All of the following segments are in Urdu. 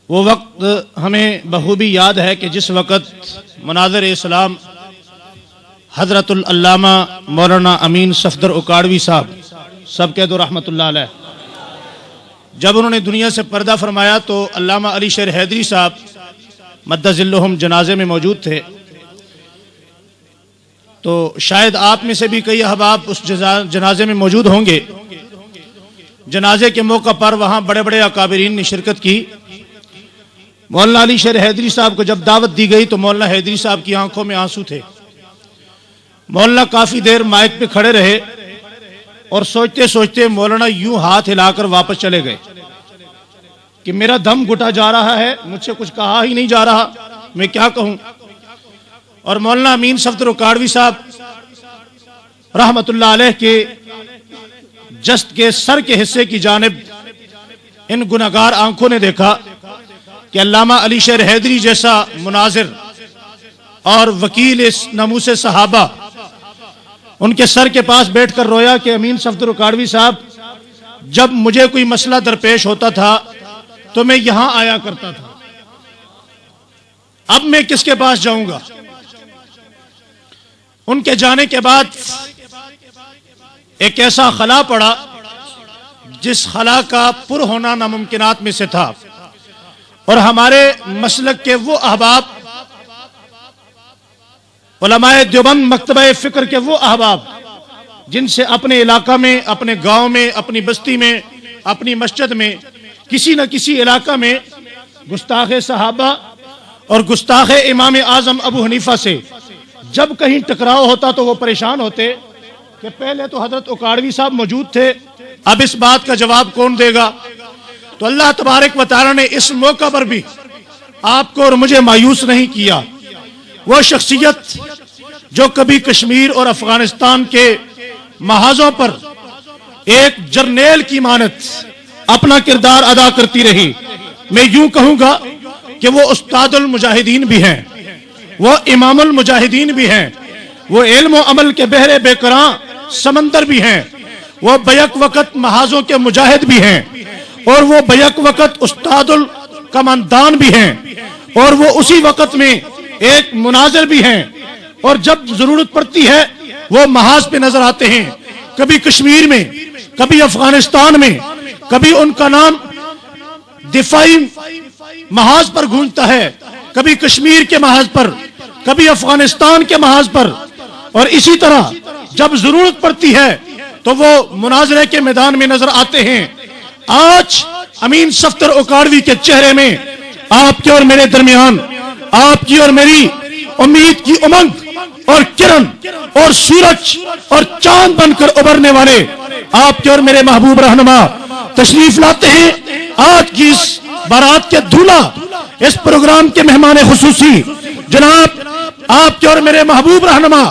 وہ وقت ہمیں بخوبی یاد ہے کہ جس وقت مناظر اسلام حضرت العلامہ مولانا امین صفدر اکاڑوی صاحب سب کہہ دو رحمت اللہ علیہ، جب انہوں نے دنیا سے پردہ فرمایا تو علامہ علی شیر حیدری صاحب مد ظلہم جنازے میں موجود تھے۔ تو شاید آپ میں سے بھی کئی احباب اس جنازے میں موجود ہوں گے۔ جنازے کے موقع پر وہاں بڑے بڑے اکابرین نے شرکت کی۔ مولانا علی شیر حیدری صاحب کو جب دعوت دی گئی تو مولانا حیدری صاحب کی آنکھوں میں آنسو تھے۔ مولانا کافی دیر مائک پہ کھڑے رہے اور سوچتے سوچتے مولانا یوں ہاتھ ہلا کر واپس چلے گئے کہ میرا دم گھٹا جا رہا ہے، مجھ سے کچھ کہا ہی نہیں جا رہا، میں کیا کہوں۔ اور مولانا امین صفدر اکاڑوی صاحب رحمت اللہ علیہ کے جسد کے سر کے حصے کی جانب ان گناہگار آنکھوں نے دیکھا کہ علامہ علی شیر حیدری جیسا مناظر اور وکیل اس ناموس صحابہ ان کے سر کے پاس بیٹھ کر رویا کہ امین صفدر اکاڑوی صاحب جب مجھے کوئی مسئلہ درپیش ہوتا تھا تو میں یہاں آیا کرتا تھا، اب میں کس کے پاس جاؤں گا۔ ان کے جانے کے بعد ایک ایسا خلا پڑا جس خلا کا پر ہونا ناممکنات میں سے تھا، اور ہمارے مسلک کے وہ احباب، علماء دیوبند مکتبہ فکر کے وہ احباب جن سے اپنے علاقہ میں، اپنے گاؤں میں، اپنی بستی میں، اپنی مسجد میں، کسی نہ کسی علاقہ میں گستاخ صحابہ اور گستاخ امام اعظم ابو حنیفہ سے جب کہیں ٹکراؤ ہوتا تو وہ پریشان ہوتے کہ پہلے تو حضرت اکاڑوی صاحب موجود تھے، اب اس بات کا جواب کون دے گا۔ تو اللہ تبارک و تعالی نے اس موقع پر بھی آپ کو اور مجھے مایوس نہیں کیا۔ وہ شخصیت جو کبھی کشمیر اور افغانستان کے محاذوں پر ایک جرنیل کی مانند اپنا کردار ادا کرتی رہی، میں یوں کہوں گا کہ وہ استاد المجاہدین بھی ہیں، وہ امام المجاہدین بھی ہیں، وہ علم و عمل کے بحر بے کراں سمندر بھی ہیں، وہ بیک وقت محاذوں کے مجاہد بھی ہیں، اور وہ بیک وقت استاد الکماندان بھی ہیں، اور وہ اسی وقت میں ایک مناظر بھی ہیں، اور جب ضرورت پڑتی ہے وہ محاذ پہ نظر آتے ہیں، کبھی کشمیر میں، کبھی افغانستان میں، کبھی ان کا نام دفاعی محاذ پر گونجتا ہے، کبھی کشمیر کے محاذ پر، کبھی افغانستان کے محاذ پر، اور اسی طرح جب ضرورت پڑتی ہے تو وہ مناظرے کے میدان میں نظر آتے ہیں۔ آج امین صفدر اکاڑوی کے چہرے میں آپ کے اور میرے درمیان آپ کی اور میری امید کی امنگ اور کرن اور سورج اور چاند بن کر ابھرنے والے آپ کے اور میرے محبوب رہنما تشریف لاتے ہیں۔ آج کی اس بارات کے دھولا اس پروگرام کے مہمان خصوصی جناب آپ کے اور میرے محبوب رہنما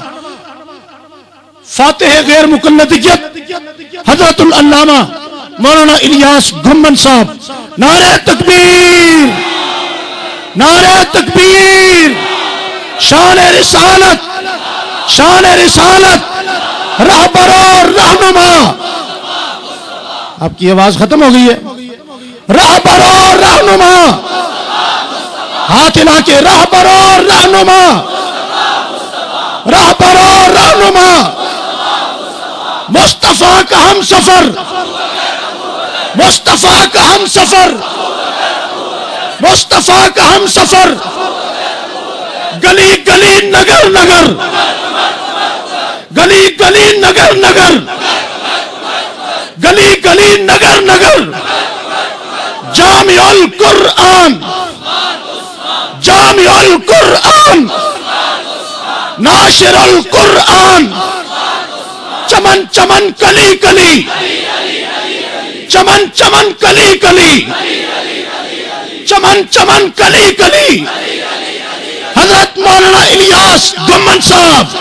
فاتح غیر مقلدیت حضرت العلامہ مولانا الیاس گھمن صاحب، نعرہ تکبیر، نعرہ تکبیر، شان رسالت، شان رسالت، رہبر اور رہنما۔ آپ کی آواز ختم ہو گئی ہے۔ رہبر اور رہنما، ہاتھ ہلا کے، رہبر اور رہنما، رہبر اور رہنما، مصطفیٰ کا ہم سفر، مصطفیٰ کا ہم سفر، مصطفیٰ کا ہم سفر، گلی گلی نگر نگر، گلی گلی نگر نگر، گلی گلی نگر نگر، جامع القرآن، جامع القرآن، ناشر القرآن، چمن چمن کلی کلی، چمن چمن کلی کلی، چمن چمن کلی کلی، حضرت مولانا الیاس گھمن صاحب۔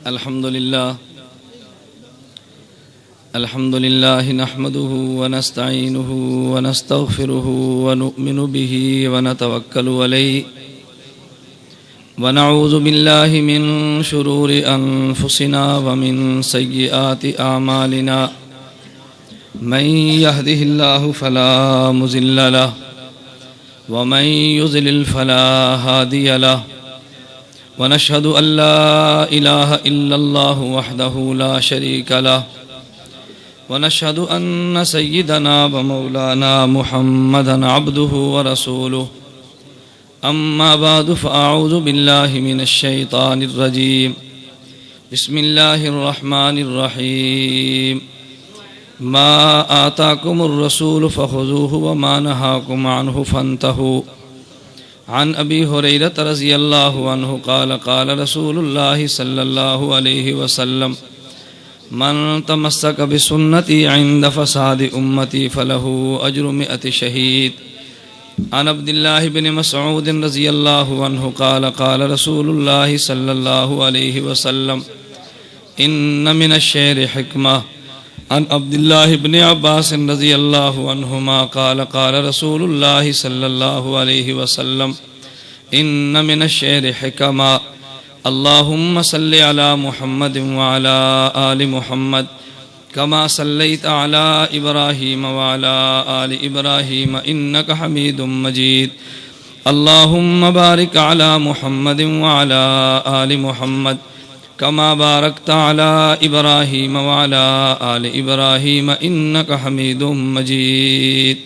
الحمد لله نحمده ونستعينه ونستغفره ونؤمن به ونتوكل عليه ونعوذ بالله من شرور أنفسنا ومن سيئات أعمالنا من يهده الله فلا مضل له ومن يضلل فلا هادي له ونشهد أن لا إله إلا الله وحده لا شريك له ونشهد أن سيدنا ومولانا محمدا عبده ورسوله أما بعد فأعوذ بالله من الشيطان الرجيم بسم الله الرحمن الرحيم ما آتاكم الرسول فخذوه وما نهاكم عنه فانتهوا عن أبي هريرة رضي الله عنه قال قال رسول الله صلى الله عليه وسلم من تمسك بسنتي عند فساد أمتي فله أجر 100 شهيد عن عبد الله بن مسعود رضي الله عنه قال قال رسول الله صلى الله عليه وسلم إن من الشعر حكمة عن عبد الله بن عباس رضي الله عنهما قال قال رسول الله صلى الله عليه وسلم إن من الشعر حكمة اللهم صل على محمد وعلى آل محمد كما صليت على إبراهيم وعلى آل إبراهيم إنك حميد مجيد اللهم بارك على محمد وعلى آل محمد كما باركت على إبراهيم وعلى آل إبراهيم إنك حميد مجيد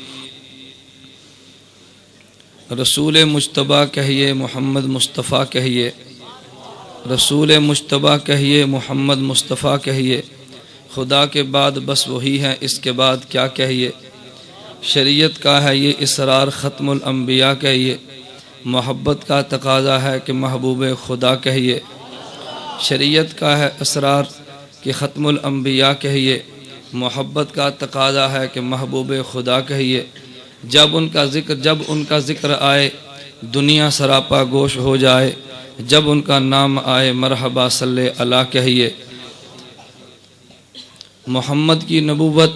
رسول مجتبی کہیے محمد مصطفیٰ کہیے رسول مجتبی کہیے محمد مصطفیٰ کہیے خدا کے بعد بس وہی ہے اس کے بعد کیا کہیے شریعت کا ہے یہ اسرار ختم الانبیاء کہیے محبت کا تقاضا ہے کہ محبوب خدا کہیے شریعت کا ہے اسرار کہ ختم الانبیاء کہیے محبت کا تقاضا ہے کہ محبوب خدا کہیے جب ان کا ذکر آئے دنیا سراپا گوش ہو جائے جب ان کا نام آئے مرحبا صلی اللہ کہیے محمد کی نبوت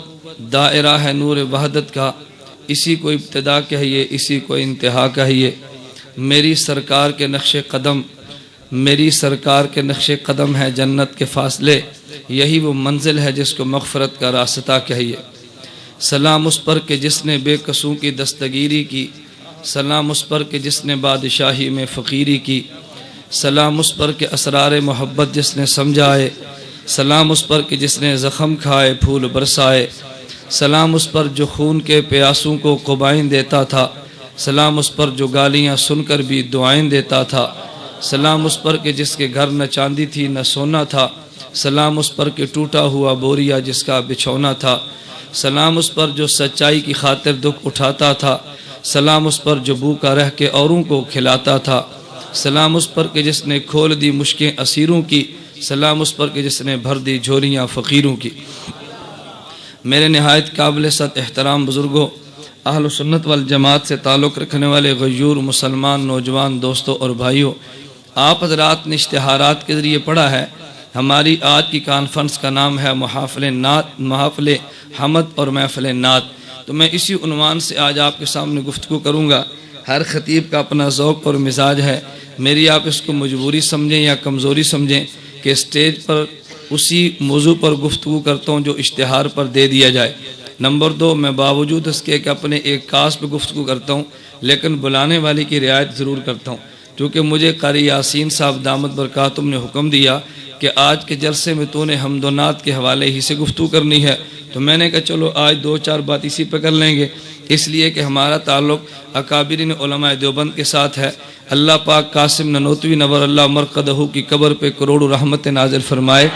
دائرہ ہے نور وحدت کا اسی کو ابتدا کہیے اسی کو انتہا کہیے میری سرکار کے نقش قدم ہے جنت کے فاصلے یہی وہ منزل ہے جس کو مغفرت کا راستہ کہیے سلام اس پر کہ جس نے بے قصوں کی دستگیری کی سلام اس پر کہ جس نے بادشاہی میں فقیری کی سلام اس پر کہ اسرار محبت جس نے سمجھائے سلام اس پر کہ جس نے زخم کھائے پھول برسائے سلام اس پر جو خون کے پیاسوں کو قبائیں دیتا تھا سلام اس پر جو گالیاں سن کر بھی دعائیں دیتا تھا سلام اس پر کہ جس کے گھر نہ چاندی تھی نہ سونا تھا سلام اس پر کہ ٹوٹا ہوا بوریا جس کا بچھونا تھا سلام اس پر جو سچائی کی خاطر دکھ اٹھاتا تھا سلام اس پر جو بھوکا رہ کے اوروں کو کھلاتا تھا سلام اس پر کہ جس نے کھول دی مشکیں اسیروں کی سلام اس پر کہ جس نے بھر دی جھولیاں فقیروں کی میرے نہایت قابل صد احترام بزرگوں اہل سنت والجماعت سے تعلق رکھنے والے غیور مسلمان نوجوان دوستوں اور بھائیوں آپ حضرات نے اشتہارات کے ذریعے پڑھا ہے ہماری آج کی کانفرنس کا نام ہے محافل حمد اور محفل نعت تو میں اسی عنوان سے آج آپ کے سامنے گفتگو کروں گا ہر خطیب کا اپنا ذوق اور مزاج ہے میری آپ اس کو مجبوری سمجھیں یا کمزوری سمجھیں کہ اسٹیج پر اسی موضوع پر گفتگو کرتا ہوں جو اشتہار پر دے دیا جائے نمبر 2 میں باوجود اس کے کہ اپنے ایک کاس پہ گفتگو کرتا ہوں لیکن بلانے والی کی رعایت ضرور کرتا ہوں کیونکہ مجھے قاری یاسین صاحب دامت برکاتہم نے حکم دیا کہ آج کے جلسے میں تو نے حمد و نعت کے حوالے ہی سے گفتگو کرنی ہے تو میں نے کہا چلو آج 2-4 بات اسی پہ کر لیں گے اس لیے کہ ہمارا تعلق اکابرین علماء دیوبند کے ساتھ ہے اللہ پاک قاسم ننوتوی نور اللہ مرقدہ کی قبر پہ کروڑوں رحمت نازل فرمائے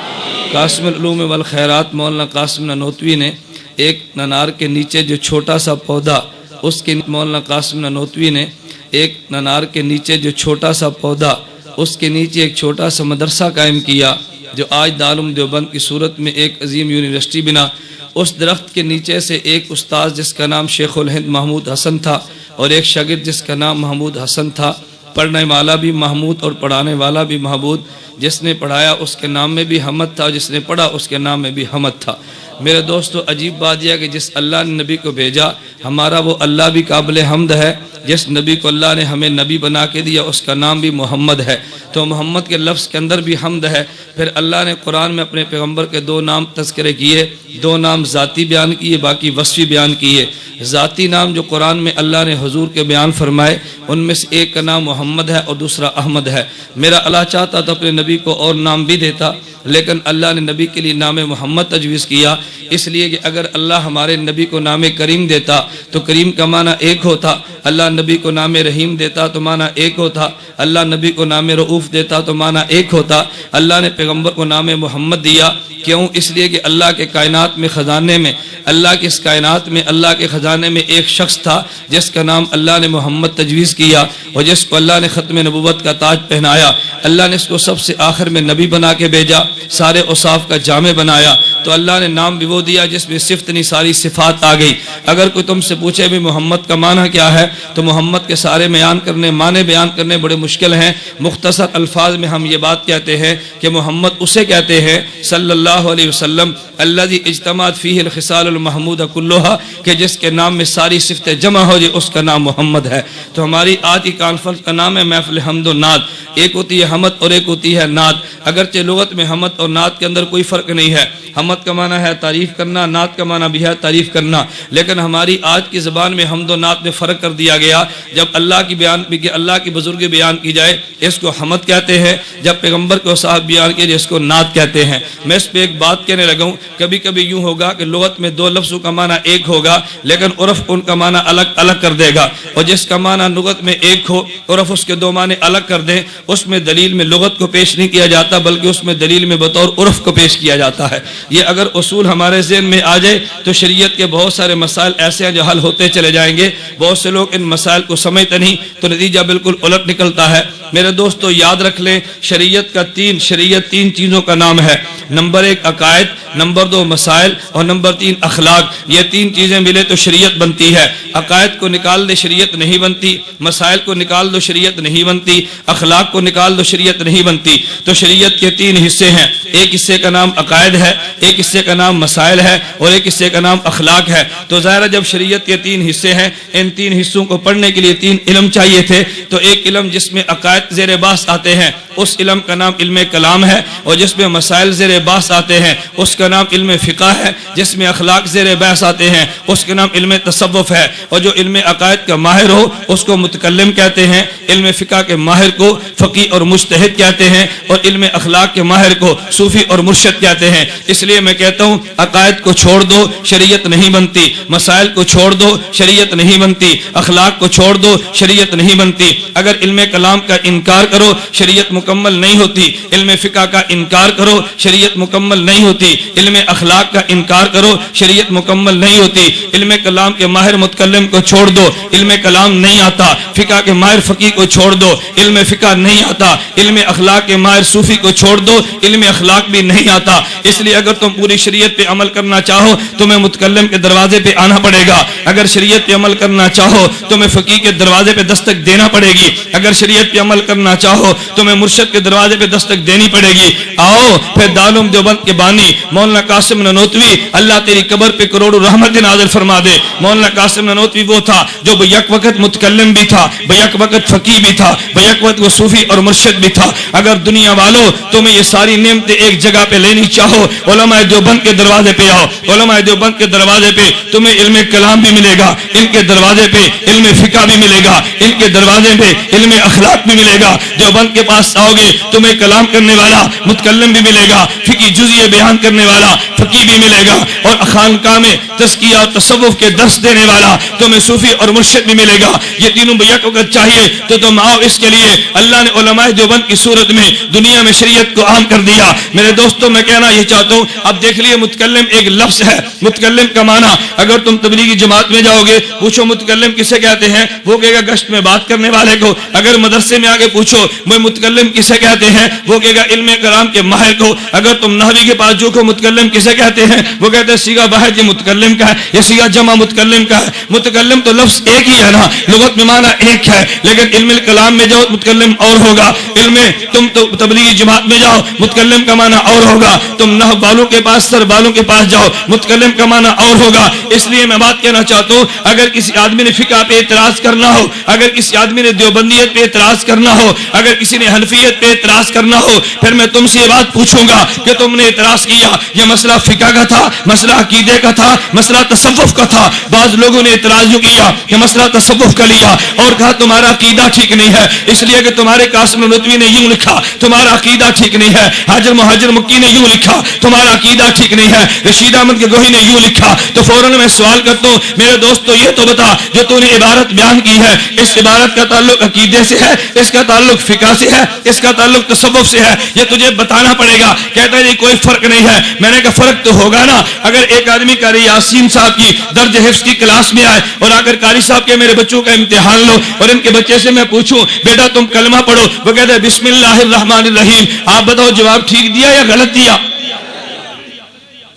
قاسم العلوم والخیرات مولانا قاسم ننوتوی نے ایک ننار کے نیچے جو چھوٹا سا پودا اس کے مولانا قاسم ننوتوی نے ایک ننار کے نیچے جو چھوٹا سا پودا اس کے نیچے ایک چھوٹا سا مدرسہ قائم کیا جو آج دارالعلوم دیوبند کی صورت میں ایک عظیم یونیورسٹی بنا اس درخت کے نیچے سے ایک استاذ جس کا نام شیخ الہند محمود حسن تھا اور ایک شاگرد جس کا نام محمود حسن تھا پڑھنے والا بھی محمود اور پڑھانے والا بھی محمود، جس نے پڑھایا اس کے نام میں بھی حمد تھا، جس نے پڑھا اس کے نام میں بھی حمد تھا۔ میرے دوستو، عجیب بات یہ ہے کہ جس اللہ نے نبی کو بھیجا، ہمارا وہ اللہ بھی قابل حمد ہے۔ جس نبی کو اللہ نے ہمیں نبی بنا کے دیا اس کا نام بھی محمد ہے، تو محمد کے لفظ کے اندر بھی حمد ہے۔ پھر اللہ نے قرآن میں اپنے پیغمبر کے 2 نام تذکرے کیے، 2 نام ذاتی بیان کیے، باقی وصفی بیان کیے۔ ذاتی نام جو قرآن میں اللہ نے حضور کے بیان فرمائے، ان میں سے ایک کا نام محمد ہے اور دوسرا احمد ہے۔ میرا اللہ چاہتا تو اپنے نبی کو اور نام بھی دیتا، لیکن اللہ نے نبی کے لیے نام محمد تجویز کیا، اس لیے کہ اگر اللہ ہمارے نبی کو نام کریم دیتا تو کریم کا معنی ایک ہوتا، اللہ نبی کو نام رحیم دیتا تو معنی ایک ہوتا، اللہ نبی کو نام رؤوف دیتا تو معنی ایک ہوتا۔ اللہ نے پیغمبر کو نام محمد دیا، کیوں؟ اس لیے کہ اللہ کے کائنات میں خزانے میں، اللہ کے اس کائنات میں، اللہ کے خزانے میں ایک شخص تھا جس کا نام اللہ نے محمد تجویز کیا، اور جس کو اللہ نے ختم نبوت کا تاج پہنایا۔ اللہ نے اس کو سب سے آخر میں نبی بنا کے بھیجا، سارے اوصاف کا جامع بنایا، تو اللہ نے نام بھی وہ دیا جس میں صفت نہیں ساری صفات آ گئی۔ اگر کوئی تم سے پوچھے بھی محمد کا معنی کیا ہے، تو محمد کے سارے معنی بیان کرنے بڑے مشکل ہیں۔ مختصر الفاظ میں ہم یہ بات کہتے ہیں کہ محمد اسے کہتے ہیں صلی اللہ علیہ وسلم الذی اجتمعت فیہ الخصال المحمودہ کلھا، کہ جس کے نام میں ساری صفتیں جمع ہو جائے اس کا نام محمد ہے۔ تو ہماری آج کی کانفرنس کا نام ہے محفل حمد و نعت۔ ایک ہوتی ہے حمد اور ایک ہوتی ہے نعت۔ اگرچہ لغت میں حمد اور نعت کے اندر کوئی فرق نہیں ہے، حمد کا معنی ہے تعریف کرنا، نعت کا معنی بھی ہے تعریف کرنا، لیکن ہماری آج کی زبان میں حمد و نعت میں فرق کر دیا گیا۔ جب اللہ کی بزرگی بیان کی جائے اس کو حمد کہتے ہیں، جب پیغمبر کو صاحب بیان کیے جس کو نعت کہتے ہیں۔ میں اس پہ ایک بات کہنے لگا ہوں، کبھی کبھی یوں ہوگا کہ لغت میں 2 لفظوں کا معنی ایک ہوگا، لیکن عرف ان کا معنی الگ الگ کر دے گا، اور جس کا معنی لغت میں ایک ہو، عرف اس کے 2 معنی الگ کر دیں، اس میں دلیل میں لغت کو پیش نہیں کیا جاتا بلکہ اس میں دلیل میں بطور عرف کو پیش کیا جاتا ہے۔ یہ اگر اصول ہمارے ذہن میں آ جائے تو شریعت کے بہت سارے مسائل ایسے ہیں جو حل ہوتے چلے جائیں گے۔ بہت سے لوگ ان مسائل کو سمجھتے نہیں تو نتیجہ بالکل الٹ نکلتا ہے۔ میرے دوستو یاد رکھ لیں، شریعت 3 چیزوں کا نام ہے۔ نمبر 1 عقائد، نمبر 2 مسائل، اور نمبر 3 اخلاق۔ یہ 3 چیزیں ملے تو شریعت بنتی ہے۔ عقائد کو نکال دے شریعت نہیں بنتی، مسائل کو نکال دو شریعت نہیں بنتی، اخلاق کو نکال دو شریعت نہیں بنتی۔ تو شریعت کے 3 حصے ہیں، ایک حصے کا نام عقائد ہے، ایک حصے کا نام مسائل ہے، اور ایک حصے کا نام اخلاق ہے۔ تو ظاہر جب شریعت کے 3 حصے ہیں، ان 3 حصوں کو پڑھنے کے لیے 3 علم چاہیے تھے۔ تو ایک علم جس میں عقائد زیر بحث آتے ہیں اس علم کا نام علم کلام ہے، اور جس میں مسائل زیر بحث آتے ہیں اس کا نام علم فقہ ہے، جس میں اخلاق زیر بحث آتے ہیں اس کا نام علم تصوف ہے۔ اور جو علم عقائد کا ماہر ہو اس کو متکلم کہتے ہیں، علم فقہ کے ماہر کو فقی اور مجتہد کہتے ہیں، اور علم اخلاق کے ماہر کو صوفی اور مرشد کہتے ہیں۔ اس لیے میں کہتا ہوں عقائد کو چھوڑ دو شریعت نہیں بنتی، مسائل کو چھوڑ دو شریعت نہیں بنتی، اخلاق کو چھوڑ دو شریعت نہیں بنتی۔ اگر علم کلام کا انکار کرو شریعت مکمل نہیں ہوتی، علم فقہ کا انکار کرو شریعت مکمل نہیں ہوتی، علم اخلاق کا انکار کرو شریعت مکمل نہیں ہوتی۔ علم کلام کے ماہر متکلم کو چھوڑ دو، علم کلام نہیں آتا۔ فقہ کے ماہر فقی کو چھوڑ دو، علم فقہ نہیں آتا۔ علم اخلاق کے ماہر صوفی کو چھوڑ دو، علم اخلاق بھی نہیں آتا۔ اس لیے اگر تم پوری شریعت پہ عمل کرنا چاہو تمہیں متکلم کے دروازے پہ آنا پڑے گا، اگر شریعت پہ عمل کرنا چاہو تمہیں فقی کے دروازے پہ دستک دینا پڑے گی، اگر شریعت پہ عمل کرنا چاہو تمہیں مرشد کے دروازے پہ دستک دینی پڑے گی۔ آؤ پھر دارالعلوم دیوبند کے بانی مولانا قاسم نانوتوی، اللہ تیری قبر پہ کروڑوں رحمت نازل فرما دے۔ مولانا قاسم نانوتوی وہ تھا جو بیک وقت متکلم بھی تھا، بیک وقت فقی بھی تھا، بیک وقت وہ صوفی اور مرشد بھی تھا۔ اگر دنیا والوں تمہیں یہ ساری نعمتیں ایک جگہ پہ لینی چاہو علماء دیوبند کے دروازے پہ آؤ۔ علماء دیوبند کے دروازے پہ تمہیں علم کلام بھی ملے گا، ان کے دروازے پہ علم فقہ بھی ملے گا، ان کے دروازے پہ علم اخلاق بھی ملے گا۔ دیوبند کے پاس آؤ گے تمہیں کلام کرنے والا متکلم بھی ملے گا، فقی جزئیہ بیان کرنے والا فقی بھی ملے گا، اور خانقاہ میں تزکیہ اور تصوف کے درس دینے والا تمہیں صوفی اور مرشد بھی ملے گا۔ یہ تینوں بیک وقت چاہیے تو تم آؤ۔ اس کے لیے اللہ نے علماء دیوبند کی صورت میں دنیا میں شریعت کو عام کر دیا۔ میرے دوستوں میں کہنا یہ چاہتا ہوں، اب دیکھ لیے متکلم ایک لفظ ہے، متکلم کا معنی اگر تم تبلیغی جماعت میں جاؤ گے پوچھو متکلم کسے کہتے ہیں، وہ کہے گا گشت میں بات کرنے والے کو۔ اگر مدرسے میں آگے پوچھو وہ متکلم کسے کہتے ہیں، وہ کہے گا علم کلام کے ماہر کو۔ اگر تم نحوی کے پاس جو کو متکلم کسے کسے کہتے ہیں؟ وہ کہتے ہیں صیغہ واحد یہ متکلم کا ہے، یہ صیغہ جمع متکلم کا ہے۔ متکلم تو لفظ ایک ہی ہے نا، لغت میں معنی ایک ہے، لیکن علم الکلام میں جاؤ متکلم اور ہوگا، علم تم تو تبلیغی جماعت میں جاؤ متکلم کا معنی اور ہوگا، تم نحو والوں کے پاس سر والوں کے پاس جاؤ متکلم کا معنی اور ہوگا۔ اس لیے میں بات کہنا چاہتا ہوں، اگر کسی آدمی نے فقہ پہ اعتراض کرنا ہو، اگر کسی آدمی نے دیوبندیت پہ اعتراض کرنا ہو، اگر کسی نے حنفیت پہ اعتراض کرنا ہو، پھر میں تم سے یہ بات پوچھوں گا کہ تم نے اعتراض کیا یہ مسئلہ فقہ کا تھا، مسئلہ عقیدے کا تھا، مسئلہ تصوف کا تھا۔ بعض لوگوں نے اعتراض یوں کیا کہ مسئلہ تصوف کا لیا اور کہا تمہارا عقیدہ ٹھیک نہیں ہے، اس لیے کہ تمہارے قاسم ندوی نے یوں لکھا تمہارا عقیدہ ٹھیک نہیں ہے، حاجر مہاجر مکی نے یوں لکھا تمہارا عقیدہ ٹھیک نہیں ہے، رشید احمد گوہی نے یوں لکھا۔ تو فوراً میں سوال کرتا ہوں میرے دوستو یہ تو بتا جو تو نے عبارت بیان کی ہے اس عبارت کا تعلق عقیدے سے ہے، اس کا تعلق فقہ سے ہے، اس کا تعلق تصوف سے ہے، یہ تجھے بتانا پڑے گا۔ کہتا ہے کوئی فرق نہیں ہے۔ میں نے کہا فرق تو ہوگا نا، اگر ایک آدمی قاری یاسین صاحب کی درج حفظ کی کلاس میں آئے اور آ کر قاری صاحب کے میرے بچوں کا امتحان لو اور ان کے بچے سے میں پوچھوں بیٹا تم کلمہ پڑھو، وہ کہتا ہے بسم اللہ الرحمن الرحیم، آپ بتاؤ جواب ٹھیک دیا یا غلط دیا؟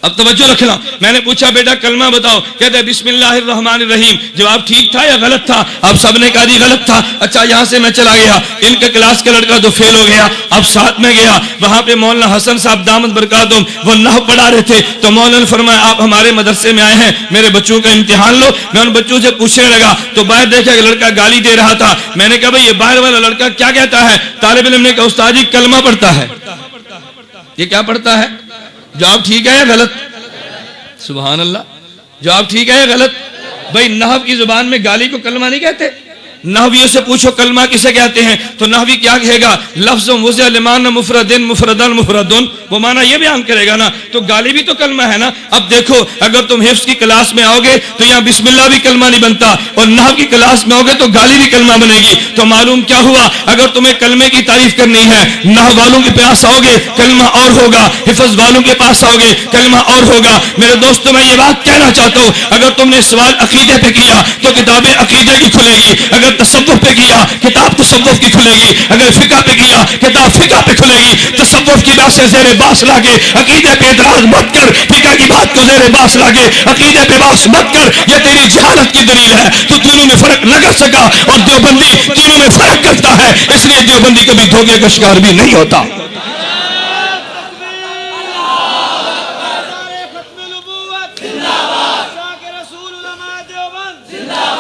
اب توجہ رکھنا، میں نے پوچھا بیٹا کلمہ بتاؤ، کہتا ہے بسم اللہ الرحمن الرحیم، جواب ٹھیک تھا یا غلط تھا؟ اب سب نے کہا جی غلط تھا۔ اچھا یہاں سے میں چلا گیا، ان کے کلاس کا لڑکا تو فیل ہو گیا، اب ساتھ میں گیا، وہاں پہ مولانا حسن صاحب دامت برکاتہم وہ نحو پڑھا رہے تھے، تو مولانا نے فرمایا آپ ہمارے مدرسے میں آئے ہیں میرے بچوں کا امتحان لو۔ میں ان بچوں سے پوچھنے لگا تو باہر دیکھا کہ لڑکا گالی دے رہا تھا۔ میں نے کہا بھائی یہ باہر والا لڑکا کیا کہتا ہے؟ طالب علم نے کہا استاد جی کلمہ پڑھتا ہے۔ یہ کیا پڑھتا ہے؟ جواب ٹھیک ہے یا غلط؟ سبحان اللہ، جواب ٹھیک ہے یا غلط؟ بھائی نحو کی زبان میں گالی کو کلمہ نہیں کہتے۔ نحویوں سے پوچھو کلمہ کسے کہتے ہیں تو نحوی کیا کہے گا؟ لفظ وضع لمعنی مفردن مفردن مفردن، وہ معنی یہ بیان کرے گا نا، تو گالی بھی تو کلمہ ہے نا۔ اب دیکھو اگر تم حفظ کی کلاس میں آؤ گے تو یہاں بسم اللہ بھی کلمہ نہیں بنتا، اور نحو کی کلاس میں آؤ گے تو گالی بھی کلمہ بنے گی۔ تو معلوم کیا ہوا؟ اگر تمہیں کلمے کی تعریف کرنی ہے نحو والوں کے پاس آؤ گے کلمہ اور ہوگا، حفظ والوں کے پاس آؤ گے کلمہ اور ہوگا۔ میرے دوستو میں یہ بات کہنا چاہتا ہوں، اگر تم نے سوال عقیدے پہ کیا تو کتابیں عقیدے کی کھلے گی، اگر تصوف پہ کیا کتاب تصوف کی کھلے گی، اگر فقہ پہ کیا کتاب فقہ پہ کھلے گی۔ تصوف کی بات سے زیر باس لا کے عقیدے پہ اعتراض مت کر، فقہ کی بات کو زیر باس لا کے عقیدے پہ باس مت کر، یہ تیری جہالت کی دلیل ہے۔ تو تینوں میں فرق نہ کر سکا اور دیوبندی تینوں میں فرق کرتا ہے، اس لیے دیوبندی کبھی دھوکے کا شکار بھی نہیں ہوتا۔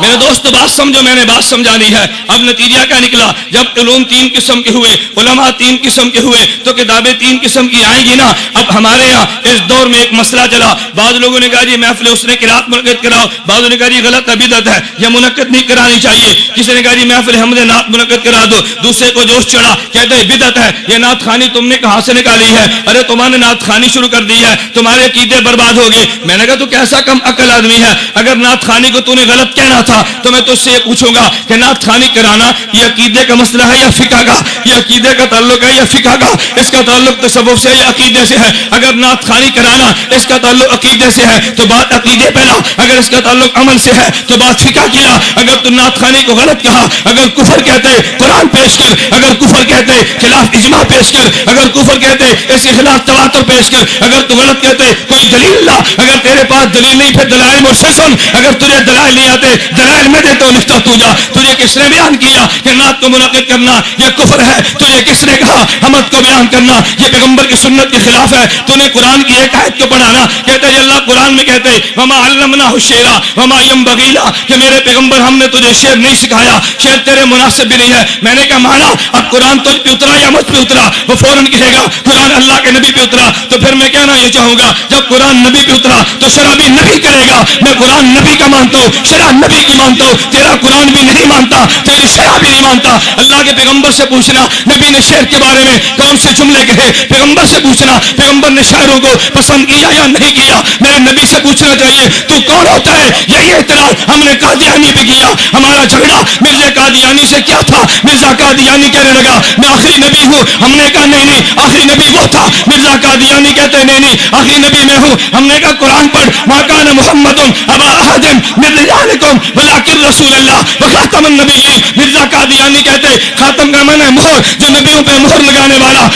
میرے دوست بات سمجھو، میں نے بات سمجھانی ہے۔ اب نتیجہ کیا نکلا؟ جب علوم تین قسم کے ہوئے، علماء تین قسم کے ہوئے، تو کتابیں تین قسم کی آئیں گی نا۔ اب ہمارے یہاں اس دور میں ایک مسئلہ چلا، بعض لوگوں نے کہا جی محفل اس نے قرات منعقد کراؤ، بعضوں نے کہا جی غلط ہے بدعت ہے، یہ منعقد نہیں کرانی چاہیے، کسی نے کہا جی محفل حمد نعت منعقد کرا دو، دوسرے کو جوش چڑھا کہتے ہیں بدعت ہے، یہ نعت خوانی تم نے کہاں سے نکالی ہے؟ ارے تمہارے نے نعت خوانی شروع کر دی ہے، تمہارے عقیدے برباد ہو گئے۔ میں نے کہا تو کیسا کم عقل آدمی ہے، اگر نعت خوانی کو تو نے غلط کہنا تھا تو میں تجھ سے یہ پوچھوں گا کہ نعت خوانی کرانا یہ عقیدے کا مسئلہ ہے یا فقہ کا؟ یہ عقیدے کا تعلق ہے یا فقہ کا؟ اس کا تعلق تصوف سے یا عقیدے سے ہے؟ اگر نعت خوانی کرانا اس کا تعلق عقیدے سے ہے تو بات عقیدے پہ لا، اگر اس کا تعلق عمل سے ہے تو بات فقہ کی لا۔ اگر تو نعت خوانی کو غلط کہا، اگر کفر کہتے قرآن پیش کر، اگر کفر کہتے خلاف اجماع پیش کر، اگر کفر کہتے اس کے خلاف تواتر پیش کر، اگر تو غلط کہتے کوئی دلیل لا، اگر تیرے پاس دلیل نہیں پھر دلائل مجھ سے سن، اگر تجھے دلائل نہیں آتے دلائل میں دیتا ہوں لکھتا تو جا۔ تجھے کس نے بیان کیا کہ نعت کو منعقد کرنا یہ کفر ہے؟ تجھے کس نے کہا حمد کو بیان کرنا یہ پیغمبر کی سنت کے خلاف ہے؟ تو نے قرآن کی ایک آیت کو پڑھانا، کہتے ہیں اللہ قرآن میں کہتے وما علمناہ الشعر وما ينبغي له کہ میرے پیغمبر ہم نے تجھے شعر نہیں سکھایا، شعر تیرے مناسب بھی نہیں ہے۔ میں نے کہا مانا اب قرآن تجھ پہ اترا یا مجھ پہ اترا؟ وہ فوراً کہے گا قرآن اللہ کے نبی پہ اترا۔ تو پھر میں کہنا یہ چاہوں گا جب قرآن نبی پہ اترا تو شرع بھی نبی کرے گا۔ میں قرآن نبی کا مانتا ہوں، شرع نبی کی مانتا ہوں، تیرا قرآن بھی نہیں مانتا، تیری شرع بھی نہیں مانتا۔ اللہ کے پیغمبر سے پوچھنا نبی نے شعر کے بارے میں کون سے جملے کہے، پیغمبر سے پوچھنا پیغمبر نے شاعروں کو پسند کیا یا نہیں کیا۔ میرے نبی سے پوچھنا چاہیے تو کون ہوتا ہے؟ یہی اعتراض ہم نے قادیانی پہ کیا۔ ہمارا جھگڑا مرزا قادیانی سے کیا تھا؟ مرزا قادیانی کہنے لگا میں آخری نبی ہوں، ہم نے کہا نہیں نہیں آخری نبی وہ تھا۔ مرزا قادیانی کہتے نہیں نہیں آخری نبی میں ہوں، ہم نے کہا قرآن پڑھ ما کان محمد ابا احد من رجالکم ولکن رسول اللہ وخاتم النبیین۔ مرزا قادیانی کہتے خاتم کا معنی ہے مہر، جو نبیوں پہ مہر لگانے والا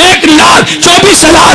1,24,000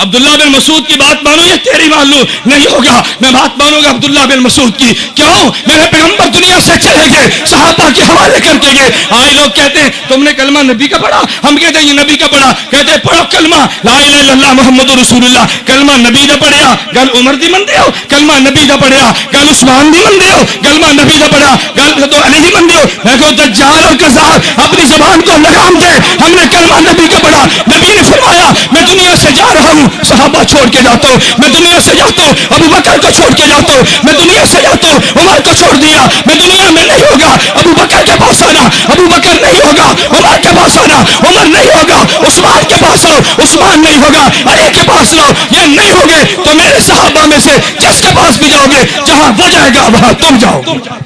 عبداللہ بن مسعود کی بات مانو یا تیری مان لوں؟ نہیں ہوگا، میں بات مانوں گا عبداللہ بن مسعود کی۔ کیوں؟ میرے پیغمبر دنیا سے چلے گئے، صحابہ کے حوالے کر کے گئے۔ آئے لوگ کہتے ہیں تم نے کلمہ نبی کا پڑھا، ہم کہتے ہیں یہ نبی کا پڑھا، کہتے ہیں پڑھو کلمہ لا الہ الا اللہ محمد رسول اللہ، کلمہ نبی دا پڑھیا گل عمر دی من دیو، کلمہ نبی دا پڑھیا گل عثمان دی من دیو، کلمہ نبی دا پڑھا گل تو علی دی من دیو۔ میں کہو دجال اور کذاب اپنی زبان کو لگام دے، ہم نے کلمہ نبی کا پڑھا۔ نبی نے فرمایا میں دنیا سے جا رہا ہوں، صحابہ چھوڑ کے جاتا ہوں، میں دنیا سے جاتا ہوں، ابو بکر کو چھوڑ کے جاتا ہوں، میں دنیا سے جاتا ہوں، عمر کو چھوڑ دیا، میں دنیا میں نہیں ہوگا، ابو بکر کے پاس آنا، ابو بکر نہیں ہوگا، عمر کے پاس آنا، عمر نہیں ہوگا، عثمان کے پاس آؤ، عثمان نہیں ہوگا، علی کے پاس لاؤ، یہ نہیں ہوگے تو میرے صحابہ میں سے جس کے پاس بھی جاؤ گے جہاں وہ جائے گا وہاں تم جاؤ۔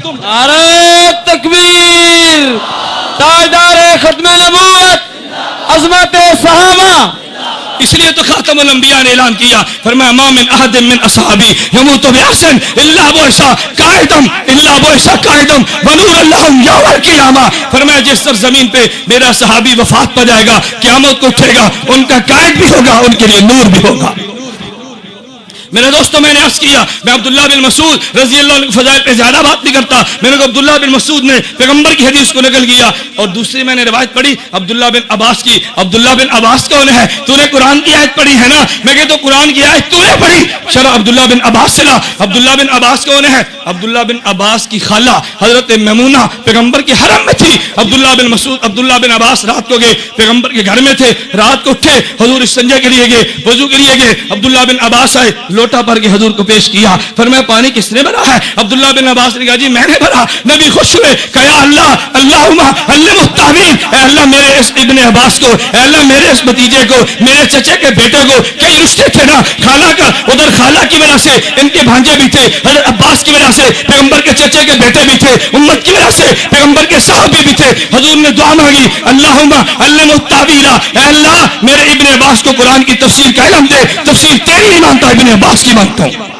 نعرہ تکبیر، تاجدار ختم نبوت، عظمت صحابہ۔ اس لیے تو خاتم الانبیاء نے اعلان کیا، فرمایا ما من احد من اصحابی یموت باحسن الا بعث قائدم الا بعث قائدم ونور لهم یوم القیامہ۔ فرمایا جس سرزمین پہ میرا صحابی وفات پا جائے گا قیامت کو اٹھے گا، ان کا قائد بھی ہوگا، ان کے لیے نور بھی ہوگا۔ میرے دوستوں میں نے عرض کیا میں عبداللہ بن مسعود رضی اللہ عنہ فضائل پہ زیادہ بات نہیں کرتا، میں نے کہا عبداللہ بن مسعود نے پیغمبر کی حدیث کو نقل کیا، اور دوسری میں نے روایت پڑھی عبداللہ بن عباس کی۔ عبداللہ بن عباس کون ہے؟ تو نے قرآن کی آیت پڑھی ہے نا؟ میں کہتا ہوں قرآن کی آیت تو نے پڑھی، شرح عبداللہ بن عباس سے لا۔ عبداللہ بن عباس کون ہے؟ عبداللہ بن عباس کی خالہ حضرت میمونہ پیغمبر کے حرم میں تھی۔ عبداللہ بن مسعود عبداللہ بن عباس رات کو گئے، پیغمبر کے گھر میں تھے، رات کو اٹھے، حضور استنجا کے لیے گئے، وضو کے لیے گئے، عبداللہ بن عباس آئے، لوٹا بھر کے حضور کو پیش کیا، فرمایا پانی کس نے بھرا ہے؟ عبداللہ بن عباس نے کہا جی میں نے بھرا۔ نبی خوش ہوئے، کہا یا اللہ اللہم علمہ التعویل، اے اللہ میرے اس ابن عباس کو، اے اللہ میرے اس بھتیجے کو، میرے چچے کے بیٹے کو، کئی رشتے تھے نا، خالہ کا، ادھر خالہ کی وجہ سے ان کے بھانجے بھی تھے، حضرت عباس کی وجہ سے پیغمبر کے چچے کے بیٹے بھی تھے، امت کی وجہ سے پیغمبر کے صحابی بھی تھے۔ حضور نے دعا مانگی اللہم علمہ التعویل، اے اللہ میرے ابن عباس کو قرآن کی تفسیر کا علم دے، تفسیر تیری نہیں مانتا ابن عباس کی مانتا ہوں۔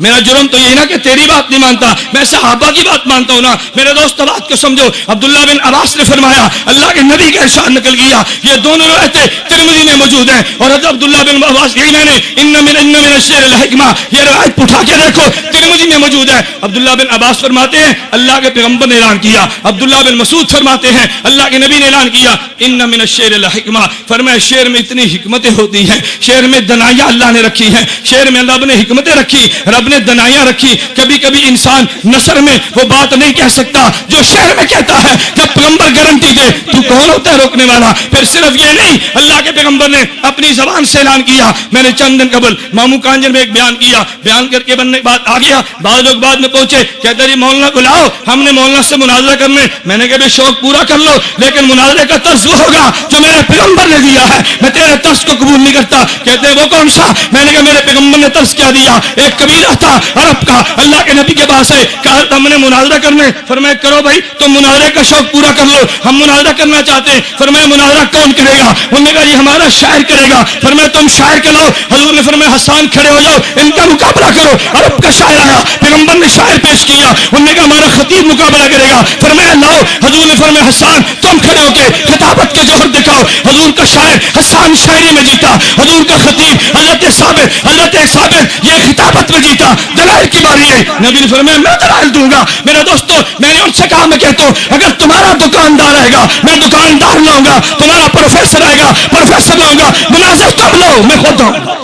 میرا جرم تو یہی نا کہ تیری بات نہیں مانتا، میں صحابہ کی بات مانتا ہوں نا۔ میرے دوست بات کو سمجھو، عبداللہ بن عباس نے فرمایا اللہ کے نبی کا ارشاد نکل گیا، یہ دونوں روایتیں ترمذی میں موجود ہیں، اور حضرت عبداللہ بن عباس یہی میں نے ان من الشعر الحکمہ یہ روایت اٹھا کے دیکھو ترمذی میں موجود ہے۔ عبداللہ بن عباس فرماتے ہیں اللہ کے پیغمبر نے اعلان کیا، عبداللہ بن مسعود فرماتے ہیں اللہ کے نبی نے اعلان کیا ان من الشعر الحکمہ، فرمایا شعر میں اتنی حکمتیں ہوتی ہیں، شعر میں دنائیاں اللہ نے رکھی ہیں، شعر میں اللہ نے حکمتیں رکھی، رب نے دنائیاں رکھی۔ کبھی کبھی انسان نثر میں وہ بات نہیں کہہ سکتا جو شعر میں کہتا ہے، جب پیغمبر گارنٹی دے تو کون ہوتا ہے روکنے والا؟ پھر صرف یہ نہیں، اللہ کے پیغمبر نے اپنی زبان سے اعلان کیا۔ میں نے چند دن قبل مامو کانجر میں ایک بیان کیا، بیان کر کے بننے بات آ گیا، بعض لوگ بعد میں پہنچے کہتے جی مولانا کو لاؤ، ہم نے مولانا سے مناظرہ کرنے۔ میں نے کہا شوق پورا کر لو، لیکن مناظرے کا طرز وہ ہوگا جو میرے پیغمبر نے دیا ہے، میں تیرے طرز کو قبول نہیں کرتا۔ کہتے وہ کون سا؟ میں نے کہا میرے پیغمبر نے طرز کیا دیا، ایک قبیلہ تھا عرب کا، اللہ کے نبی کے پاس ہے، کہا ہم نے مناظرہ کرنے، فرمایا کرو بھائی تم مناظرے کا شوق پورا کر لو، ہم مناظرہ کرنا چاہتے ہیں۔ فرمایا مناظرہ کون کرے گا؟ انہوں نے کہا یہ ہمارا شاعر کرے گا۔ فرمایا تم شاعر کے لاؤ۔ حضور نے فرمایا حسان کھڑے ہو جاؤ، ان کا مقابلہ کرو۔ عرب کا شاعر آیا، پیغمبر نے شاعر پیش کیا، انہوں نے کہا ہمارا خطیب مقابلہ کرے گا۔ فرمایا لاؤ۔ حضور نے فرمایا حسان تم کھڑے ہو کے خطابت کے جوہر دکھاؤ۔ حضور کا شاعر حسان شاعری میں جیتا، حضور کا خطیب حضرت ثابت یہ خطابت میں جیتا۔ دلائل کی باری ہے، نبی نے فرمایا میں دلائل دوں گا۔ میرے دوستو میں نے ان سے کہا میں کہتا ہوں اگر تمہارا دکاندار آئے گا میں دکاندار لاؤں گا، تمہارا پروفیسر آئے گا پروفیسر لاؤں گا، مناظر تم لو میں خود آؤں گا،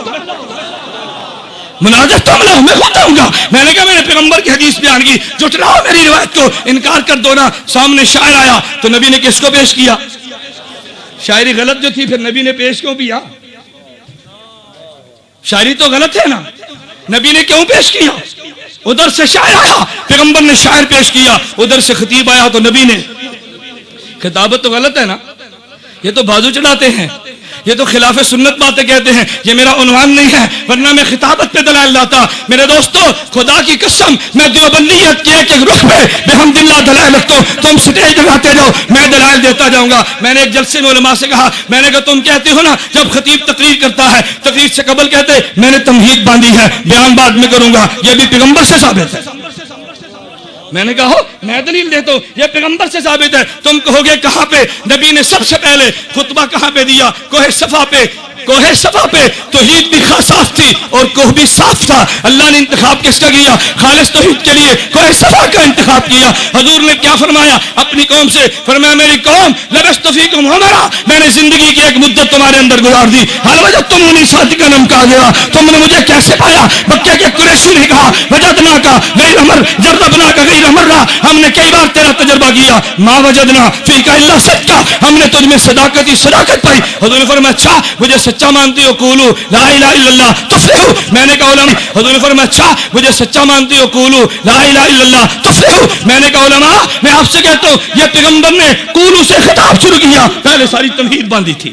مناظر تم لو میں خود آؤں گا۔ میں نے کہا میں نے پیغمبر کی حدیث بیان کی، جھٹلاؤ میری روایت کو، انکار کر دو نا۔ سامنے شاعر آیا تو نبی نے کس کو پیش کیا؟ شاعری غلط جو تھی پھر نبی نے پیش کیوں کیا؟ شاعری تو غلط ہے نا، نبی نے کیوں پیش کیا؟ ادھر سے شاعر آیا پیغمبر نے شاعر پیش کیا، ادھر سے خطیب آیا تو نبی نے۔ خطابت تو غلط ہے نا، یہ تو بازو چڑھاتے ہیں، یہ تو خلاف سنت باتیں کہتے ہیں، یہ میرا عنوان نہیں ہے، ورنہ میں خطابت پہ دلائل لاتا۔ میرے دوستو خدا کی قسم میں دیوبندیت کے ایک رخ پہ بحمد اللہ دلائل رکھتا ہوں، تم سٹیج لگاتے جاؤ میں دلائل دیتا جاؤں گا۔ میں نے ایک جلسے میں علماء سے کہا، میں نے کہا تم کہتے ہو نا جب خطیب تقریر کرتا ہے تقریر سے قبل کہتے میں نے تمہید باندھی ہے بیان بعد میں کروں گا، یہ بھی پیغمبر سے ثابت ہے۔ میں نے کہا میں دلیل دیتا ہوں یہ پیغمبر سے ثابت ہے۔ تم کہو گے کہاں پہ؟ نبی نے سب سے پہلے خطبہ کہاں پہ دیا؟ کوہ صفا پہ، کوہ صفا پہ توحید بھی صاف تھی اور کوہ بھی صاف تھا. اللہ نے انتخاب کس کا کیا؟ خالص توحید کے لیے کوہ صفا کا انتخاب کیا. حضور نے کیا فرمایا اپنی قوم سے؟ فرمایا میری قوم لبثت فیکم عمرا، میں نے زندگی کی ایک مدت تمہارے اندر گزار دی. حال وجدتمونی صادقا ام کاذبا، تم نے مجھے کیسے پایا؟ مکہ کے قریشی نے کہا وجدنا کا غیر امر جربنا کا غیر امرا، ہم نے کئی بار تیرا تجربہ کیا. ما وجدنا فیک الا صدقا، ہم نے تجھ میں صداقت ہی صداقت پائی. حضور نے فرمایا اچھا مجھے سچا مانتے ہو؟ قولوا لا الہ الا اللہ تفلحوا. میں نے کہا علماء، حضور نے فرمایا اچھا مجھے سچا مانتے ہو؟ قولوا لا الہ الا اللہ تفلحوا. میں نے کہا علماء میں آپ سے کہتا ہوں یہ پیغمبر نے قولوا سے خطاب شروع کیا. پہلے ساری تمہید باندھی تھی،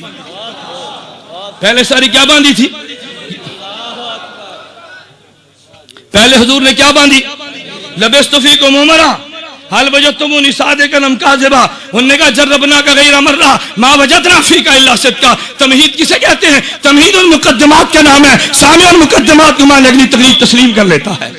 پہلے ساری کیا باندھی تھی؟ پہلے حضور نے کیا باندھی؟ لبثت فیکم عمرا حال وجدتمونی صادقا ام کاذبا. انہوں نے کہا جربنا کا غیر مرہ ما وجدنا فیک الا صدقا. تمہید کسے کہتے ہیں؟ تمہید المقدمات کا نام ہے. سامع المقدمات کو مان اگلی تقریر تسلیم کر لیتا ہے.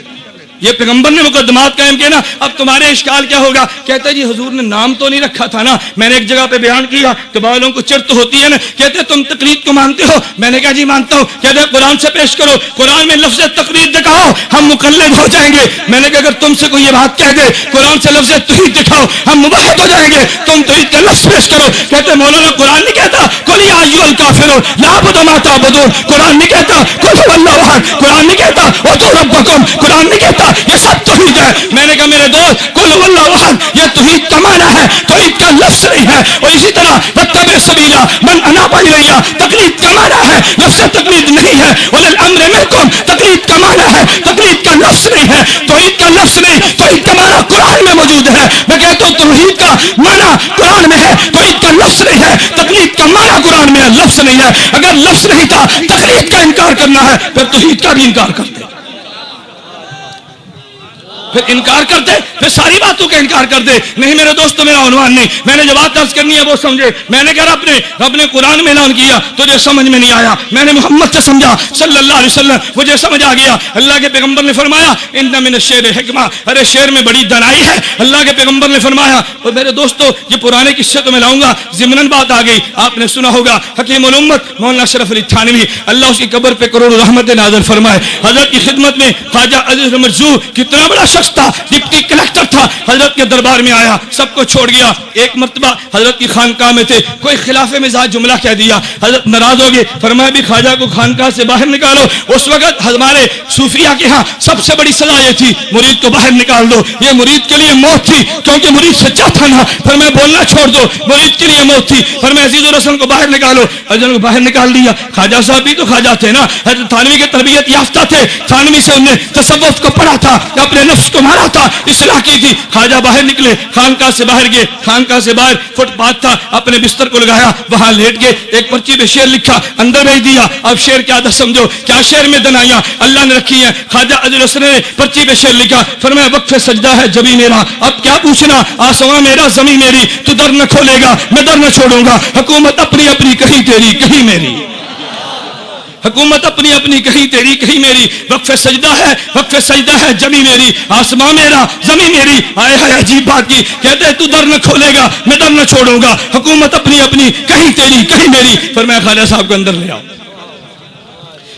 یہ پیغمبر نے مقدمات قائم کیے نا. اب تمہارے اشکال کیا ہوگا؟ کہتے ہیں جی حضور نے نام تو نہیں رکھا تھا نا. میں نے ایک جگہ پہ بیان کیا تو والوں کو چرت ہوتی ہے نا. کہتے ہیں تم تقلید کو مانتے ہو. میں نے کہا جی مانتا ہوں. کہتے ہیں قرآن سے پیش کرو، قرآن میں لفظ تقلید دکھاؤ ہم مقلد ہو جائیں گے. میں نے کہا اگر تم سے کوئی یہ بات کہہ دے قرآن سے لفظ توحید دکھاؤ ہم موحد ہو جائیں گے. تم توحید کا لفظ پیش کرو. کہتے ہیں مولانا قرآن نہیں کہتا قل یا ایھا الکافرون لا اعبد ما تعبدون. قرآن نہیں کہتا قل ھو اللہ احد. قرآن نہیں کہتا ادعوا ربکم. قرآن نہیں کہتا یہ سب توحید ہے. میں نے کہا میرے دوست قل ھو اللہ احد یہ توحید کا معنی ہے، توحید کا لفظ نہیں ہے. اور اسی طرح واتبع سبیل من اناب الی تقلید کا معنی ہے، لفظ تقلید نہیں ہے. اولي الامر منکم تقلید کا معنی ہے، تقلید کا لفظ نہیں ہے. توحید کا لفظ نہیں، توحید کا معنی قرآن میں موجود ہے. میں کہتا ہوں توحید کا معنی قرآن میں ہے، توحید کا لفظ نہیں ہے. تقلید کا معنی قرآن میں ہے، لفظ نہیں ہے. اگر لفظ نہیں تھا تقلید کا انکار کرنا ہے پھر توحید کا بھی انکار کرتے، پھر انکار کرتے، پھر ساری باتوں کا انکار کر دے. نہیں میرے دوستو میرا عنوان نہیں، میں نے جو بات عرض کرنی ہے وہ سمجھے. میں نے کہا رب نے قرآن میں اعلان کیا تجھے سمجھ میں نہیں آیا، میں نے محمد سے سمجھا صلی اللہ علیہ وسلم مجھے سمجھ آ گیا. اللہ کے پیغمبر نے فرمایا ان من الشعر حکمہ، ارے شعر میں بڑی دانائی ہے. اللہ کے پیغمبر نے فرمایا. اور میرے دوستو یہ پرانے قصے تو میں لاؤں گا، ضمناً بات آ گئی. آپ نے سنا ہوگا حکیم الامت مولانا اشرف علی تھانوی اللہ اس کی قبر پہ کروڑ رحمت نازل فرمائے. حضرت کی خدمت میں خواجہ عزیز مرزوق کتنا بڑا شخص تھا، ڈپٹی کلیکٹر تھا. حضرت کے دربار میں آیا، سب کو چھوڑ گیا. ایک مرتبہ حضرت کی خانقاہ میں تھے، کوئی خلاف مزاج جملہ کہہ دیا. حضرت ناراض ہو گئے، فرمایا بھی خواجہ کو خانقاہ سے باہر نکالو. اس وقت ہمارے صوفیہ کے ہاں سب سے بڑی سزا یہ تھی مرید کو باہر نکال دو. یہ مرید کے لیے موت تھی کیونکہ مرید سچا تھا نا. فرمایا بولنا چھوڑ دو، مرید کے لیے موت تھی. فرمایا عزیز الرسن کو باہر نکالو. عزیز کو باہر نکال دیا. خواجہ صاحب بھی تو خواجہ تھے نا، حضرت تھانوی کے تربیت یافتہ تھے. تھانوی سے انہیں تصوف کو پڑھا تھا، اپنے نفس کو مارا تھا، اصلاح کی تھی. خواجہ باہر نکلے، خانقاہ سے باہر گئے. خانقاہ سے باہر فٹ پاتھ تھا، اپنے بستر کو لگایا، وہاں لیٹ گئے. ایک پرچی پہ شعر لکھا، اندر بھیج دیا. اب شعر کیا تھا سمجھو، کیا شعر میں دنائیاں اللہ نے رکھی ہیں. خواجہ عزیز الرسن نے پرچی پہ شعر لکھا، فرمایا وقف سجدہ ہے جبھی میرا، اب کیا پوچھنا، آسماں میرا زمین میری، تو در نہ کھولے گا میں در نہ چھوڑوں گا. حکومت اپنی اپنی کہیں تیری کہیں میری، حکومت اپنی اپنی کہیں تیری کہیں میری. وقف سجدہ ہے جمی میری، آسماں میرا زمین میری. آئے ہے عجیب بات کی، کہتے ہیں تو در نہ کھولے گا میں در نہ چھوڑوں گا، حکومت اپنی اپنی کہیں تیری کہیں میری. فرمایا خواجہ صاحب کو اندر لے آؤ،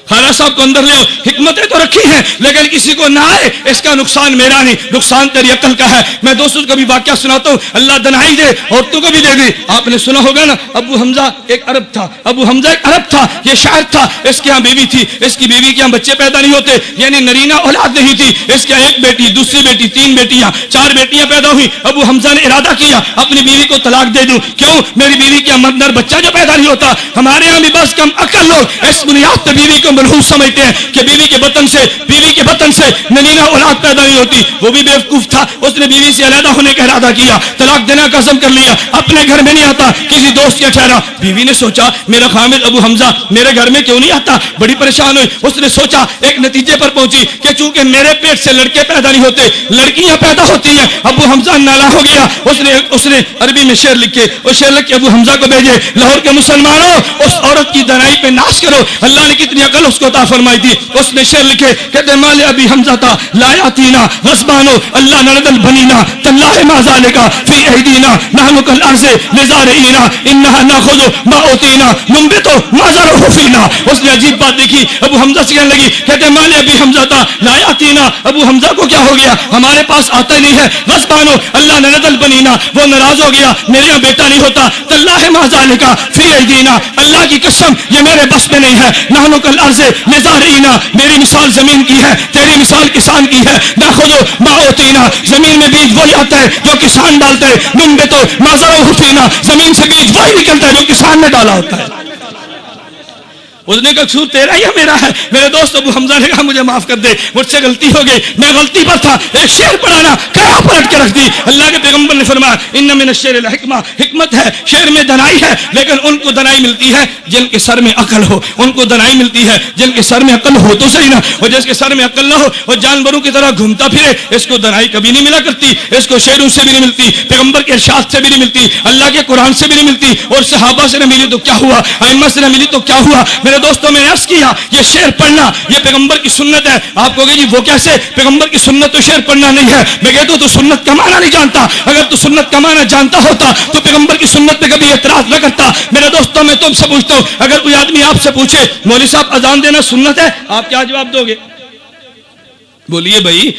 خواجہ صاحب کو اندر لے آؤ. حکمتیں تو رکھی ہیں لیکن کسی کو نہ آئے اس کا نقصان میرا نہیں، نقصان تیری عقل کا ہے. میں دوستوں کو بھی واقعہ سناتا ہوں، اللہ دنائی دے عورتوں کو بھی دے دے. آپ نے سنا ہوگا نا ابو حمزہ ایک عرب تھا. ابو حمزہ ایک عرب تھا، یہ شاعر تھا. اس کے ہاں بیوی تھی، اس کی بیوی کے ہاں بچے پیدا نہیں ہوتے، یعنی نرینہ اولاد نہیں تھی. اس کے ایک بیٹی، دوسری بیٹی، 3 بیٹیاں، 4 بیٹیاں پیدا ہوئی. ابو حمزہ نے ارادہ کیا اپنی بیوی کو طلاق دے دوں. کیوں؟ میری بیوی کے اندر بچہ جو پیدا نہیں ہوتا. ہمارے یہاں بھی بس کم عقل لوگ اس بنیاد پہ بیوی کو ملحوظ سمجھتے ہیں کہ بیوی کے بطن سے ننینہ اولاد پیدا نہیں ہوتی. وہ بھی بیوقوف تھا، اس نے بیوی سے علیحدہ ہونے کا ارادہ کیا، طلاق دینے کا عزم کر لیا. اپنے گھر میں نہیں آتا، کسی دوست کے ٹھہرا. بیوی نے سوچا میرا خامد ابو حمزہ میرے گھر میں کیوں نہیں آتا، بڑی پریشان ہوئی. اس نے سوچا، ایک نتیجے پر پہنچی کہ چونکہ میرے پیٹ سے لڑکے پیدا نہیں ہوتے، لڑکیاں پیدا ہوتی ہیں. ابو حمزہ نالا ہو گیا. اس نے عربی میں شعر لکھے، اور شعر لکھ کے ابو حمزہ کو بھیجے، لاہور کے مسلمانوں اس عورت کی دنائی پہ ناش کرو. اللہ نے کتنی عقل عقل اس کو عطا فرمائی تھی. اس نے شعر لکھے کہتے مال ابی حمزہ تھا لا یاتینا غصبانو اللہ نردل بنینا تاللہ ما ذالکا فی ایدینا نحن کالارض لزارعینا انہا ناخذ ما اوتینا ننبتو ما زرعہ فینا. اس نے عجیب بات دیکھی, ابو حمزہ سے کہنے لگی کہتے مال ابی حمزہ تھا لا یاتینا, ابو حمزہ کو کیا ہو گیا, ہمارے پاس آتا ہی نہیں ہے. غصبانو اللہ نردل بنینا, وہ ناراض ہو گیا, میرے یہاں بیٹا نہیں ہوتا. تاللہ ما ذالکا فی ایدینا, اللہ کی قسم یہ میرے بس میں نہیں ہے. نحن کالارض لزارعینا, میری مثال زمین کی ہے, تیری مثال کسان کی ہے. ناخذ ما اوتینا, زمین میں بیج وہی آتا ہے جو کسان ڈالتا ہے. ننبتو ما زرعہ فینا, زمین سے بیج وہی نکلتا ہے جو کسان نے ڈالا ہوتا ہے. اس نے کہا قصور تیرا یا میرا ہے؟ میرے دوست ابو حمزہ نے کہا مجھے معاف کر دے, مجھ سے غلطی ہو گئی, میں غلطی پر تھا. ایک شعر پڑھانا کیا پلٹ کے رکھ دی. اللہ کے پیغمبر نے فرمایا ان من الشعر الحکمہ, حکمت ہے, شعر میں دنائی ہے, لیکن ان کو دنائی ملتی ہے جن کے سر میں عقل ہو. ان کو دنائی ملتی ہے جن کے سر میں عقل ہو تو صحیح نا, اور جس کے سر میں عقل نہ ہو اور جانوروں کی طرح گھومتا پھرے, اس کو دنائی کبھی نہیں ملا کرتی. اس کو شعروں سے بھی نہیں ملتی, پیغمبر کے ارشاد سے بھی نہیں ملتی, اللہ کے قرآن سے بھی نہیں ملتی, اور صحابہ سے نہ ملی تو کیا ہوا, ائمہ سے نہ ملی تو کیا ہوا. میرے دوستوں میں عرض کیا یہ شعر پڑھنا یہ پیغمبر کی سنت ہے. آپ کہو گے جی وہ کیسے, پیغمبر کی سنت تو شعر پڑھنا نہیں ہے. میں کہتا ہوں تو سنت کا معنی نہیں جانتا. اگر تو سنت کا معنی جانتا ہوتا تو پیغمبر کی سنت پہ کبھی اعتراض نہ کرتا. میرے دوستوں میں تم سے پوچھتا ہوں, اگر کوئی آدمی آپ سے پوچھے مولوی صاحب اذان دینا سنت ہے, آپ کیا جواب دو گے؟ بولیے بھائی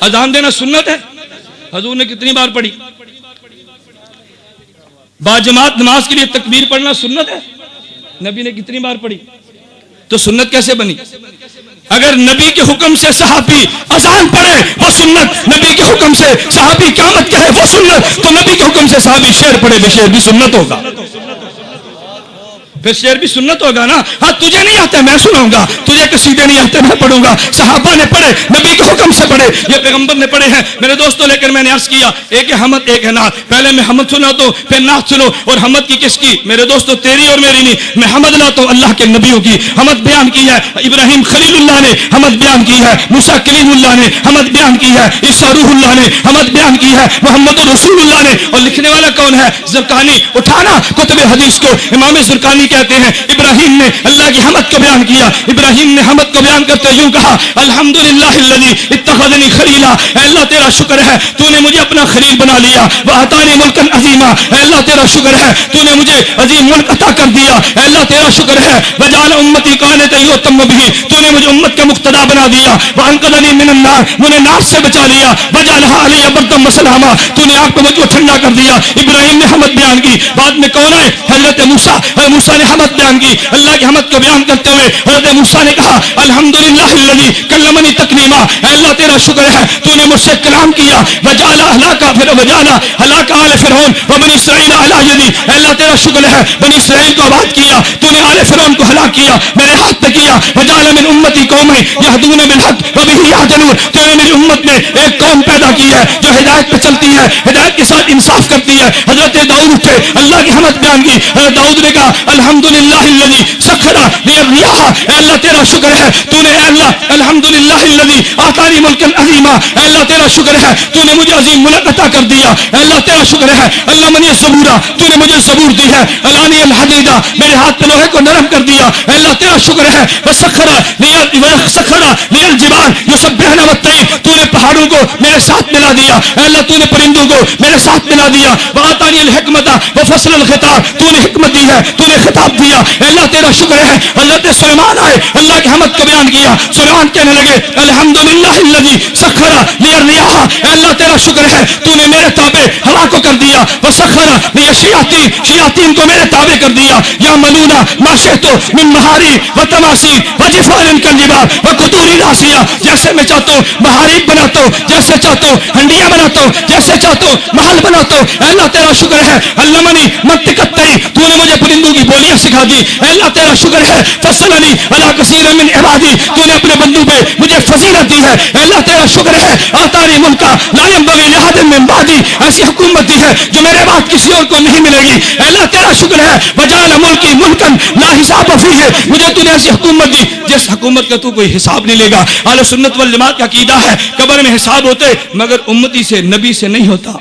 اذان دینا سنت ہے. حضور نے کتنی بار پڑھی؟ باجماعت نماز کے لیے تکبیر پڑھنا سنت ہے, نبی نے کتنی بار پڑھی؟ تو سنت کیسے بنی؟ اگر نبی کے حکم سے صحابی اذان پڑھے وہ سنت, نبی کے حکم سے صحابی قیامت کہے وہ سنت, تو نبی کے حکم سے صحابی شعر پڑھے بھی شعر بھی سنت ہوگا. پھر شعر بھی سنت ہوگا نا. ہاں تجھے نہیں آتا میں سناؤں گا, تجھے قصیدے نہیں آتے میں پڑھوں گا. صحابہ نے پڑھے, نبی کے حکم سے پڑھے, یہ پیغمبر نے پڑھے ہیں. میرے دوستوں لیکن میں نے عرض کیا ایک ہے حمد ایک ہے نعت. پہلے میں حمد سناتا ہوں پھر نعت سنو. اور حمد کی کس کی میرے دوستوں؟ تیری اور میری نہیں. میں حمد لاتا ہوں اللہ کے نبیوں کی. حمد بیان کی ہے ابراہیم خلیل اللہ نے, حمد بیان کی ہے موسیٰ کلیم اللہ نے, حمد بیان کی ہے عیسیٰ روح اللہ نے, حمد بیان کی ہے محمد رسول اللہ نے. اور لکھنے والا کون ہے؟ زرقانی. اٹھانا کتب حدیث کو, امام زرقانی کہتے ہیں ابراہیم نے اللہ کی حمد کو بیان کیا. ابراہیم نے حمد کو بیان کرتے یوں کہا الحمدللہ الذی اتخذنی خلیلا, اے اللہ تیرا شکر ہے تو نے مجھے اپنا خلیل بنا لیا. وَأَعْطَانِي مُلْكًا عَظِيمًا, اے اللہ تیرا شکر ہے تو نے مجھے عظیم ملک عطا کر دیا. اے اللہ تیرا شکر ہے وَجَعَلَ أُمَّتِي قَانِتًا يُؤْتَمَّ بِهِ, تو نے مجھے امت کا مقتدا بنا دیا. وَأَنْقَذَنِي مِنَ النَّارِ, مجھے نار سے بچا لیا. وَجَعَلَهَا عَلَيَّ بَرْدًا وَسَلَامًا, تو نے آگ کو مجھ کو ٹھنڈا کر دیا. ابراہیم نے حمد بیان کی. بعد میں کون ہے؟ حضرت موسیٰ. موسیٰ نے حمد بیان کی. اللہ کی حمد کو بیان کرتے ہوئے حضرت موسیٰ نے کہا الحمدللہ الذی کلمنی تکلیما, اے اللہ تیرا شکر ہے تو نے مجھ سے کلام کیا. وجعل ہلاک آل فرعون وبنی اسرائیل علی یدی, اے اللہ تیرا شکر ہے بنی اسرائیل کو آباد کیا, تو نے آل فرعون کو ہلاک کیا میرے ہاتھ پہ کیا. وجعل من امتی قوما یہدون بالحق وبہ یہتدون, تو نے میری امت میں ایک قوم پیدا کی ہے جو ہدایت پہ چلتی ہے, ہدایت کے ساتھ انصاف کرتی ہے. حضرت داؤد اٹھے, اللہ کی حمد بیان کی. حضرت داؤد نے کہا الحمدللہ الذی سخر لی الرياح, اے اللہ تیرا شکر ہے تو نے, اے اللہ الحمدللہ الذی اعطانی ملکا عظیما, اے اللہ تیرا شکر ہے تو نے مجھے عظیم ملک عطا کر دیا. اے اللہ تیرا شکر ہے اللہ منی زبورا, تو نے مجھے زبور دی ہے. الانی الحدیدہ, میرے ہاتھ پہ لوہے کو نرم کر دیا. اے اللہ تیرا شکر ہے وسخر لی الجبال یسبحن والطیر, تو نے پہاڑوں کو میرے ساتھ ملا دیا. اے اللہ تو نے پرندوں کو میرے ساتھ ملا دیا. واعطانی الحکمت وفصل الخطاب, تو نے حکمت دی ہے تو نے خطاب دیا. اے اللہ تیرا شکر ہے. حضرت سلیمان آئے, اللہ کی حمد کو بیان کیا. سلیمان کہنے لگے الحمدللہ الذی سخر لی الرياح, اے اللہ تیرا شکر ہے تو نے میرے تابع ہوا کو کر دیا. وسخر لی الشیاطین, شیاطین کو میرے تابع کر دیا. یا ملونا ما شئت من محارب وتماثیل وجفان کالجبال وقدور راسیہ, جیسے میں چاہتا ہوں محارب بناتا ہوں, جیسے چاہتا ہوں ہنڈیاں بناتا ہوں, جیسے چاہتا ہوں محل بناتا ہوں. اے اللہ تیرا شکر ہے علمنی منطق الطیر, تو نے مجھے پرندوں کی بولیاں سکھا دی. اے اللہ تیرا شکر ہے فضلنی علی کثیر من عبادی, تو نے اپنے بندوں پہ مجھے فضیلت دی ہے. اے اللہ تیرا شکر ہے اعطانی ملکا لا ينبغي لأحد من بعدی, ایسی حکومت دی ہے جو میرے بعد کسی اور کو نہیں ملے گی. اے اللہ تیرا شکر ہے وجعل ملکی ملکا لا حساب فیہ, مجھے تو نے ایسی حکومت دی جس حکومت کا تو کوئی حساب نہیں لے گا. اہل سنت والجماعت کا عقیدہ ہے قبر میں حساب ہوتے مگر امتی سے نبی سے نہیں ہوتا.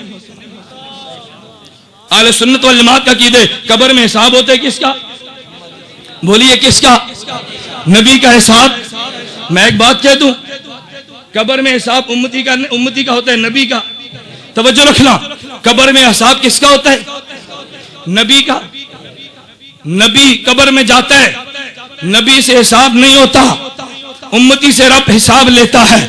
اہل سنت والجماعت کا عقیدہ قبر میں حساب ہوتے کس کا؟ بولیے کس کا؟ نبی کا حساب. میں ایک بات کہہ دوں، قبر میں حساب امتی کا ہوتا ہے، نبی کا. توجہ رکھنا، قبر میں حساب کس کا ہوتا ہے؟ نبی کا. نبی قبر میں جاتا ہے، نبی سے حساب نہیں ہوتا، امتی سے رب حساب لیتا ہے.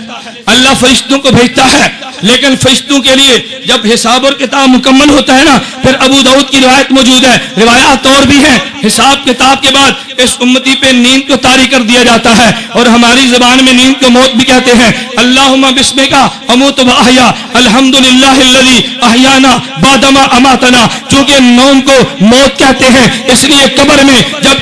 اللہ فرشتوں کو بھیجتا ہے، لیکن فرشتوں کے لیے جب حساب اور کتاب مکمل ہوتا ہے نا، پھر ابو داؤد کی روایت موجود ہے، روایات اور بھی ہیں، حساب کتاب کے بعد اس امتی پہ نیند کو طاری کر دیا جاتا ہے. اور ہماری زبان میں نیند کو موت بھی کہتے ہیں. اللہم بسمک اموت و احیا، الحمدللہ الذی احیانا بعدما اماتنا. چونکہ نوم کو موت کہتے ہیں، اس لیے قبر میں جب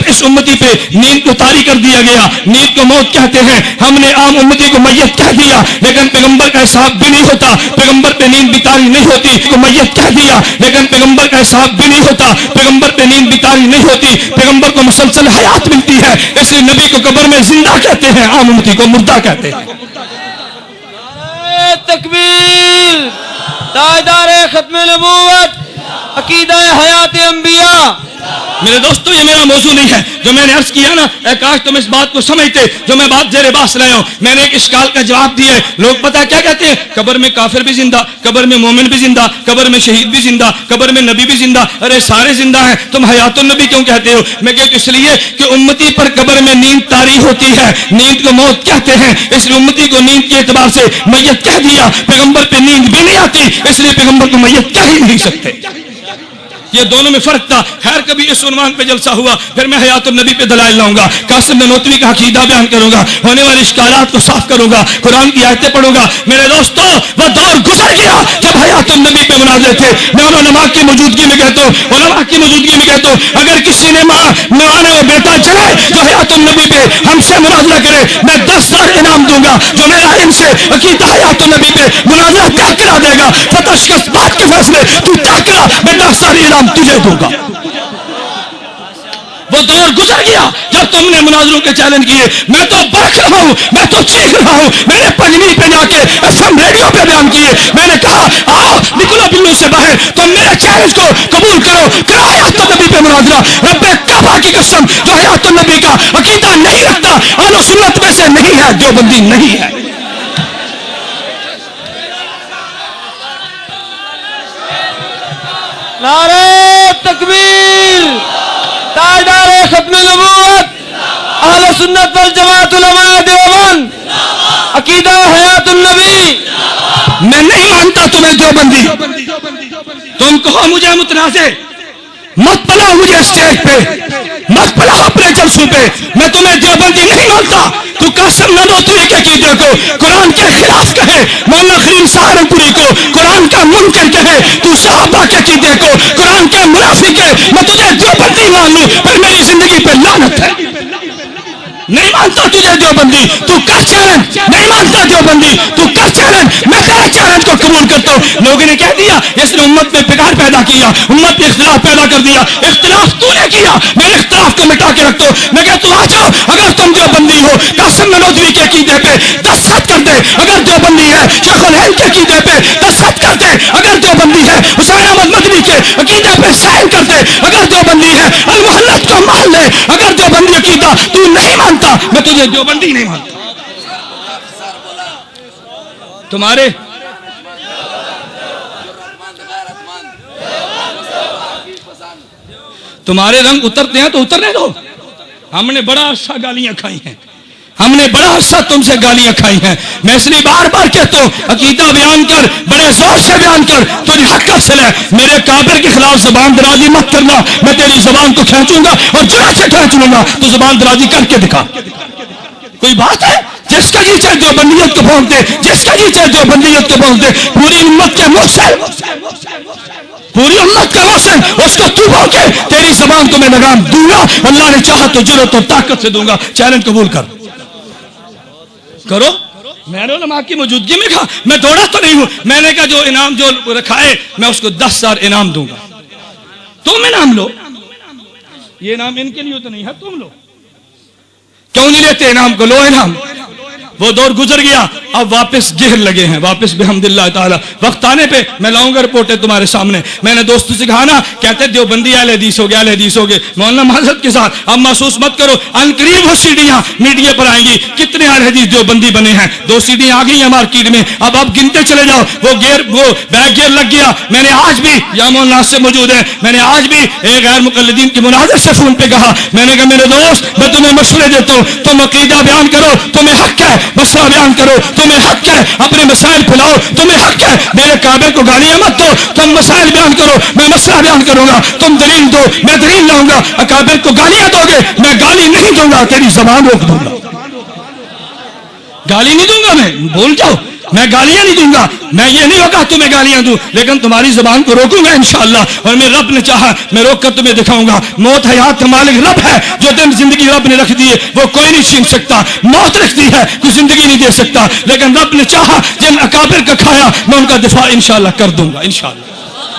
اس امتی پہ نیند کو طاری کر دیا گیا، نیند کو موت کہتے ہیں. ہم نے عام امتی کو میت کہہ دیا، لیکن پیغمبر کا حساب بھی نہیں ہوتا، پیغمبر پہ نیند بھی طاری نہیں ہوتی. کو میت کہہ دیا، لیکن پیغمبر کا حساب بھی نہیں ہوتا، پیغمبر پہ نیند بھی طاری نہیں ہوتی. پیغمبر کو مسلسل حیات ملتی ہے، اس لیے نبی کو قبر میں زندہ کہتے ہیں، عام امتی کو مردہ کہتے ہیں. تکبیر، تاجدار ختم نبوت، عقیدہ حیات انبیاء. میرے دوستو، یہ میرا موضوع نہیں ہے. جو میں نے عرض کیا نا، اے کاش تم اس بات کو سمجھتے جو میں بات زیر باس رہے ہوں. میں نے ایک اشکال کا جواب دیا ہے. لوگ پتہ کیا کہتے ہیں؟ قبر میں کافر بھی زندہ، قبر میں مومن بھی زندہ، قبر میں شہید بھی زندہ، قبر میں نبی بھی زندہ. ارے سارے زندہ ہیں، تم حیات النبی کیوں کہتے ہو؟ میں کہتا ہوں اس لیے کہ امتی پر قبر میں نیند طاری ہوتی ہے، نیند کو موت کہتے ہیں، اس لیے امتی کو نیند کے اعتبار سے میت کہہ دیا. پیغمبر پہ نیند بھی نہیں آتی، اس لیے پیغمبر کو میت کہہ ہی نہیں سکتے. یہ دونوں میں فرق تھا. خیر کبھی اس عنوان پہ جلسہ ہوا، پھر میں حیات النبی پہ دلائل لاؤں گا، قاسم نانوتوی کا عقیدہ بیان کروں گا، ہونے والے اشکالات کو صاف کروں گا، قرآن کی آیتیں پڑھوں گا. میرے دوستو، وہ دور گزر گیا جب حیات النبی پہ مناظرے تھے. میں علماء کی موجودگی میں کہتا ہوں، اگر کسی نے ماں اور بیٹا جلائے جو حیات النبی پہ ہم سے مناظرہ کرے، میں 10 سال انعام دوں گا. جو میرا ان سے عقیدہ حیات النبی پہ مناظرہ طے کرا دے گا، فتح شکست بات کے فیصلے تو طے کرا، میں 10 سال انعام تجھے دوں گا. وہ دور گزر گیا جب تم نے مناظروں کے چیلنج کیے. میں تو برکھ رہا ہوں، میں تو چیخ رہا ہوں. میں نے پنجمی پہ جا کے FM ریڈیو پہ بیان کیے. میں نے کہا آؤ نکلو بلو سے باہر، تم میرے چیلنج کو قبول کرو حیات النبی پہ مناظرہ. رب کعبہ کی قسم، جو حیات النبی کا عقیدہ نہیں رکھتا اہل سنت میں سے نہیں ہے، دیوبندی نہیں ہے. نعرہ تکبیر، تاجدار ختم نبوت، اہل سنت والجماعت علماء دیوبند، عقیدہ حیات النبی. میں نہیں مانتا تمہیں دیوبندی. تم کہو مجھے متنازع، مت پلاؤ مجھے اسٹیج پہ، مت پلاؤ اپنے جلسوں پہ. میں تمہیں دیوبندی نہیں مانتا. تو قاسم نانوتوی کے عقیدے کو قرآن کے خلاف کہے، مولانا خلیل سہارنپوری کو قرآن کا منکر کہے، تو صحابہ کے عقیدے کو قرآن کے منافق کہے، میں تجھے دیوبندی مان لوں، پھر میری زندگی پہ لعنت ہے. نہیں مانتا تجھے دیوبندی، تو کر چیلنج. نہیں مانتا دیوبندی، تو کر چیلنج. میں تیرے چیلنج کو قبول کرتا ہوں. لوگوں نے کہہ دیا اس نے امت میں بگاڑ پیدا کیا، امت میں اختلاف پیدا کر دیا. اختلاف تو نے کیا، میں اختلاف کو مٹا کے رکھتا ہوں. میں کہتا ہوں آ جاؤ، اگر تم دیوبندی ہو قاسم نانوتوی کے عقیدے پہ دستخط کر دے. اگر دیوبندی ہے شیخ الہند کے عقیدے پہ دستخط کر دے. اگر دیوبندی ہے حسین احمد مدنی کے عقیدے پہ سائن کر دے. اگر دیوبندی ہے المحلت کو مان لے. اگر دیوبندی عقیدہ تو نہیں مانتا، میں تجھے دیوبندی نہیں مانتا. تمہارے رنگ اترتے ہیں تو اترنے دو. ہم نے بڑا عرصہ گالیاں کھائی ہیں، ہم نے بڑا عرصہ تم سے گالیاں کھائی ہیں. میں اس لیے بار بار کہتا ہوں عقیدہ بیان کر، بڑے زور سے بیان کر، تجھے حق حاصل ہے. میرے کافر کے خلاف زبان درازی مت کرنا. میں تیری زبان کو کھینچوں گا اور جڑ سے کھینچ لوں گا. تو زبان درازی کر کے دکھا. کوئی بات ہے؟ جس کا جی چاہے دیوبندیت کو بھونک دے، جس کا جی چاہے دیوبندیت کو بھونک دے. پوری امت کے محسن، پوری امت کا محسن، اس کو تو بھونکے. تیری زبان کو میں لگام دوں گا، اللہ نے چاہا تو جرأت اور طاقت سے دوں گا. چیلنج قبول کر کرو. میں نے علماء کی موجودگی میں کہا، میں دوڑا تو نہیں ہوں. میں نے کہا جو انعام جو رکھا ہے میں اس کو 10 سال انعام دوں گا. تم انعام لو. یہ انعام ان کے لیے تو نہیں ہے، تم لو. کیوں نہیں لیتے انعام کو؟ لو انعام. وہ دور گزر گیا. اب واپس گھیر لگے ہیں، واپس بحمداللہ تعالی۔ وقت آنے پہ میں لاؤں گا رپورٹیں تمہارے سامنے۔ میں نے دوستوں سے کہا نا، کہتے دیوبندی اہل حدیث ہو گئے، اہل حدیث ہو گئے۔ مولانا معذرت کے ساتھ اب محسوس مت کرو، ان قریب وہ سیڑھیاں میڈیا پر آئیں گی، کتنے اہل حدیث دیوبندی بنے ہیں۔ 2 سیڑھیاں آ گئی ہیں مارکیٹ میں، اب آپ گنتے چلے جاؤ۔ وہ بیک گیئر لگ گیا۔ میں نے آج بھی، یا مولانا سے موجود ہے، میں نے آج بھی ایک غیر مقلدین کی مناظر سے فون پہ کہا، میں نے کہا میرے دوست میں تمہیں مشورے دیتا ہوں، تم عقیدہ بیان کرو، تمہیں حق ہے، مسئلہ بیان کرو، تمہیں حق ہے، اپنے مسائل پھیلاؤ، تمہیں حق ہے، میرے کعبے کو گالیاں مت دو، تم مسائل بیان کرو، میں مسئلہ بیان کروں گا، تم دلیل دو، میں دلیل لاؤں گا۔ اکابر کو گالیاں دو گے، میں گالی نہیں دوں گا، تیری زبان روک دوں گا۔ گالی نہیں دوں گا، میں بول جاؤ، میں گالیاں نہیں دوں گا، میں یہ نہیں ہوگا تمہیں گالیاں دوں، لیکن تمہاری زبان کو روکوں گا انشاءاللہ۔ اور میں رب نے چاہا میں روک کر تمہیں دکھاؤں گا۔ موت حیات کا مالک رب ہے، جو دن زندگی رب نے رکھ دی ہے وہ کوئی نہیں چھین سکتا۔ موت رکھ دی ہے، کوئی زندگی نہیں دے سکتا، لیکن رب نے چاہا جن اکابر کا کھایا میں ان کا دفاع انشاءاللہ کر دوں گا انشاءاللہ۔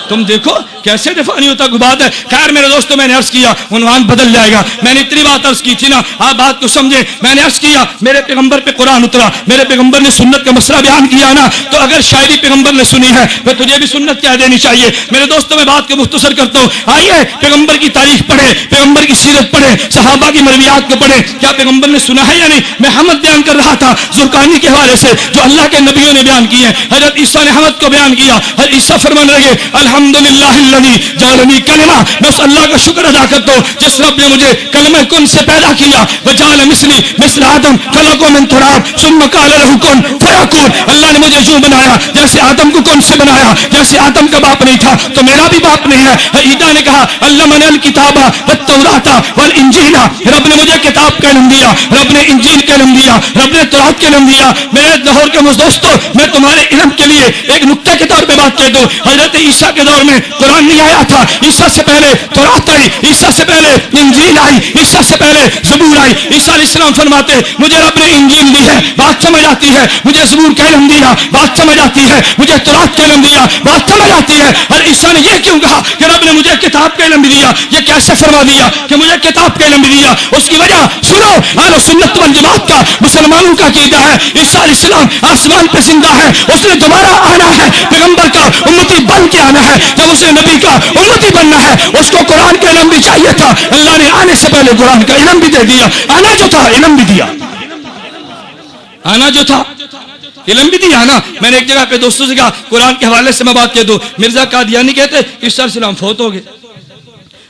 تم دیکھو کیسے دفاع نہیں ہوتا، کوئی بات ہے۔ خیر میرے دوستوں، میں نے عرض کیا عنوان بدل جائے گا، میں نے اتنی بات عرض کی تھی نا، آپ بات کو سمجھیں۔ میں نے عرض کیا میرے پیغمبر پہ قرآن اترا، میرے پیغمبر نے سنت کا مسئلہ بیان کیا نا، تو اگر شاعری پیغمبر نے سنی ہے تو تجھے بھی سنت کہہ دینی چاہیے۔ میرے دوستوں میں بات کو مختصر کرتا ہوں، آئیے پیغمبر کی تاریخ پڑھیں، پیغمبر کی سیرت پڑھیں، صحابہ کی مرویات کو پڑھیں۔ کیا پیغمبر نے سنا ہے یا نہیں؟ میں حمد بیان کر رہا تھا زرقانی کے حوالے سے جو اللہ کے نبیوں نے بیان کی ہے۔ حضرت عیسیٰ نے حمد کو بیان کیا، حضرت عیسیٰ فرمان لگے الحمدللہ الذی جعلنی کلمہ، میں اس اللہ کا شکر ادا کرتا ہوں جس رب نے مجھے کلمہ کن سے پیدا کیا، وجعل مثلی مثل آدم خلقہ من تراب ثم قال له کن فیکون۔ اللہ نے مجھے یوں بنایا جیسے آدم کو کن سے بنایا، جیسے آدم کا باپ نہیں تھا تو میرا بھی باپ نہیں ہے۔ عیسیٰ نے کہا علمنی الکتاب والتوراۃ والانجیل، رب نے مجھے کتاب کا علم دیا، رب نے انجیل کا علم دیا، رب نے تورات کا علم دیا۔ میرے لاہور کے دوستوں، میں تمہارے علم کے لیے ایک نکتہ کے طور پہ بات کہہ دوں، حضرت عیسیٰ کے دور میں قرآن نہیں آیا تھا، عیسیٰ سے پہلے تورات آئی، عیسیٰ سے پہلے انجیل آئی، عیسیٰ سے پہلے زبور آئی۔ عیسیٰ علیہ السلام فرماتے مجھے رب نے انجیل دی ہے، بات سمجھ آتی ہے، مجھے زبور کا علم دیا، بات سمجھ آتی ہے، مجھے تورات کا علم دیا، بات سمجھ آتی ہے۔ اور عیسیٰ نے یہ کیوں کہا کہ رب نے مجھے کتاب کا علم بھی دیا؟ یہ کیسے فرما دیا کہ مجھے کتاب کا علم بھی دیا؟ اس کی وجہ سنو، اہل سنت والجماعت کا مسلمانوں کا عقیدہ ہے عیسیٰ علیہ السلام آسمان پہ زندہ ہے، اس نے دوبارہ آنا ہے، پیغمبر کا امتی بن کے آنا ہے۔ جب اسے نبی کا امتی بننا ہے اس کو قرآن کا علم بھی چاہیے تھا، اللہ نے آنے سے پہلے قرآن کا علم بھی دے دیا، آنا جو تھا علم بھی دیا، آنا جو تھا علم بھی دیا نا۔ میں نے ایک جگہ پہ دوستوں سے کہا قرآن کے حوالے سے میں بات کہہ دوں، مرزا قادیانی کہتے عیسیٰ علیہ السلام فوت ہو گئے،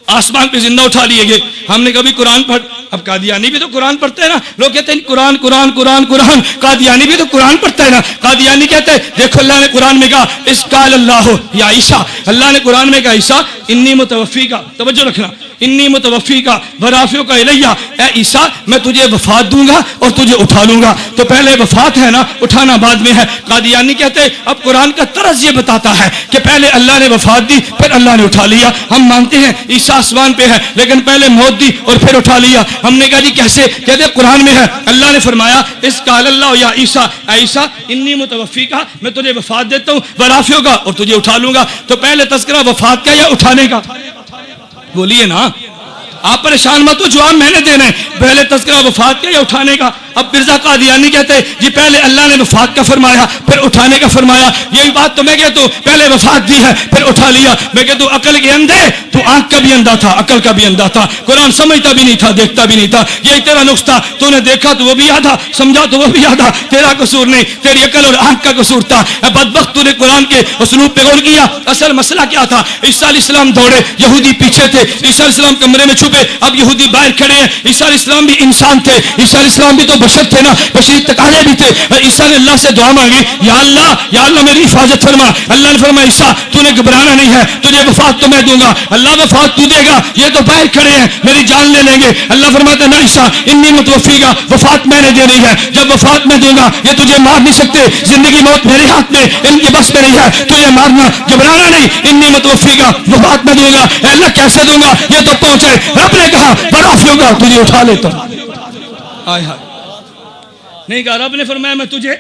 آسمان پہ زندہ اٹھا لیے گئے۔ ہم نے کبھی قرآن پڑھ، اب قادیانی بھی تو قرآن پڑھتے ہیں نا، لوگ کہتے ہیں قرآن قرآن قرآن قرآن، قادیانی بھی تو قرآن پڑھتا ہے نا۔ قادیانی کہتے ہیں دیکھو اللہ نے قرآن میں کہا اس قال اللہ یا عیسیٰ، اللہ نے قرآن میں کہا عیسیٰ انی متوفی کا، توجہ رکھنا، انی متوفی کا ورافیوں کا الیہ، اے عیسیٰ میں تجھے وفات دوں گا اور تجھے اٹھا لوں گا۔ تو پہلے وفات ہے نا، اٹھانا بعد میں ہے۔ قادیانی کہتے ہیں اب قرآن کا طرز یہ بتاتا ہے کہ پہلے اللہ نے وفات دی پھر اللہ نے اٹھا لیا۔ ہم مانتے ہیں عیسیٰ آسمان پہ ہے لیکن پہلے موت دی اور پھر اٹھا لیا۔ ہم نے کہا جی کیسے؟ کہتے قرآن میں ہے اللہ نے فرمایا اس قال اللہ یا عیسیٰ، اے عیسیٰ انی متوفی کا، میں تجھے وفات دیتا ہوں، ورافیوں کا، اور تجھے اٹھا لوں گا۔ تو پہلے تذکرہ وفات کا یا اٹھانے کا؟ بولیے نا، آپ پریشان مت ہو، جواب میں نے دینا ہے۔ پہلے تذکرہ وفات کا یا اٹھانے کا؟ اب مرزا قادیانی کہتے ہیں جی پہلے اللہ نے وفات کا فرمایا پھر اٹھانے کا فرمایا۔ یہی بات تو میں کہتا ہوں، پہلے وفات دی ہے پھر اٹھا لیا۔ میں کہتا ہوں عقل کے اندھے، تو آنکھ کا بھی اندھا تھا، عقل کا بھی اندھا تھا، قرآن سمجھتا بھی نہیں تھا، دیکھتا بھی نہیں تھا۔ یہی تیرا نقصہ، تو نے دیکھا تو وہ بھی یاد تھا، سمجھا تو وہ بھی یاد تھا، تیرا قصور نہیں، تیری عقل اور آنکھ کا قصور تھا۔ بدبخت تو نے قرآن کے اسلوب پہ غور کیا۔ اصل مسئلہ کیا تھا؟ عیسیٰ علیہ السلام دوڑے، یہودی پیچھے تھے، عیسیٰ علیہ السلام کمرے میں چھپے، اب یہودی باہر کھڑے ہیں۔ عیسیٰ علیہ السلام بھی انسان تھے، عیسیٰ علیہ السلام بھی تو بشر تھے نا، بشری تقاضے بھی تھے۔ عیسیٰ نے اللہ سے دعا مانگی، یا اللہ میری حفاظت فرما۔ اللہ نے فرمایا عیسیٰ تو نے گھبرانا نہیں ہے، تجھے وفات تو میں دوں گا۔ اللہ وفات تو دے گا، یہ تو باہر کھڑے ہیں میری جان لے لیں گے۔ اللہ فرماتا ہے نہ عیسیٰ انی متوفی کا، وفات میں نے دینی ہے، جب وفات میں دوں گا یہ تجھے مار نہیں سکتے، زندگی موت میرے ہاتھ میں، ان کی بس میں نہیں ہے، تجھے مارنا، گھبرانا نہیں، انی متوفی کا، وفات میں دوں گا۔ اے اللہ کیسے دوں گا؟ یہ تو پہنچے، رب نے کہا برافیوں گا، تجھے اٹھا لیتا ہوں۔ آئے ہائے، نہیں کہا، رب نے فرمایا میں تجھے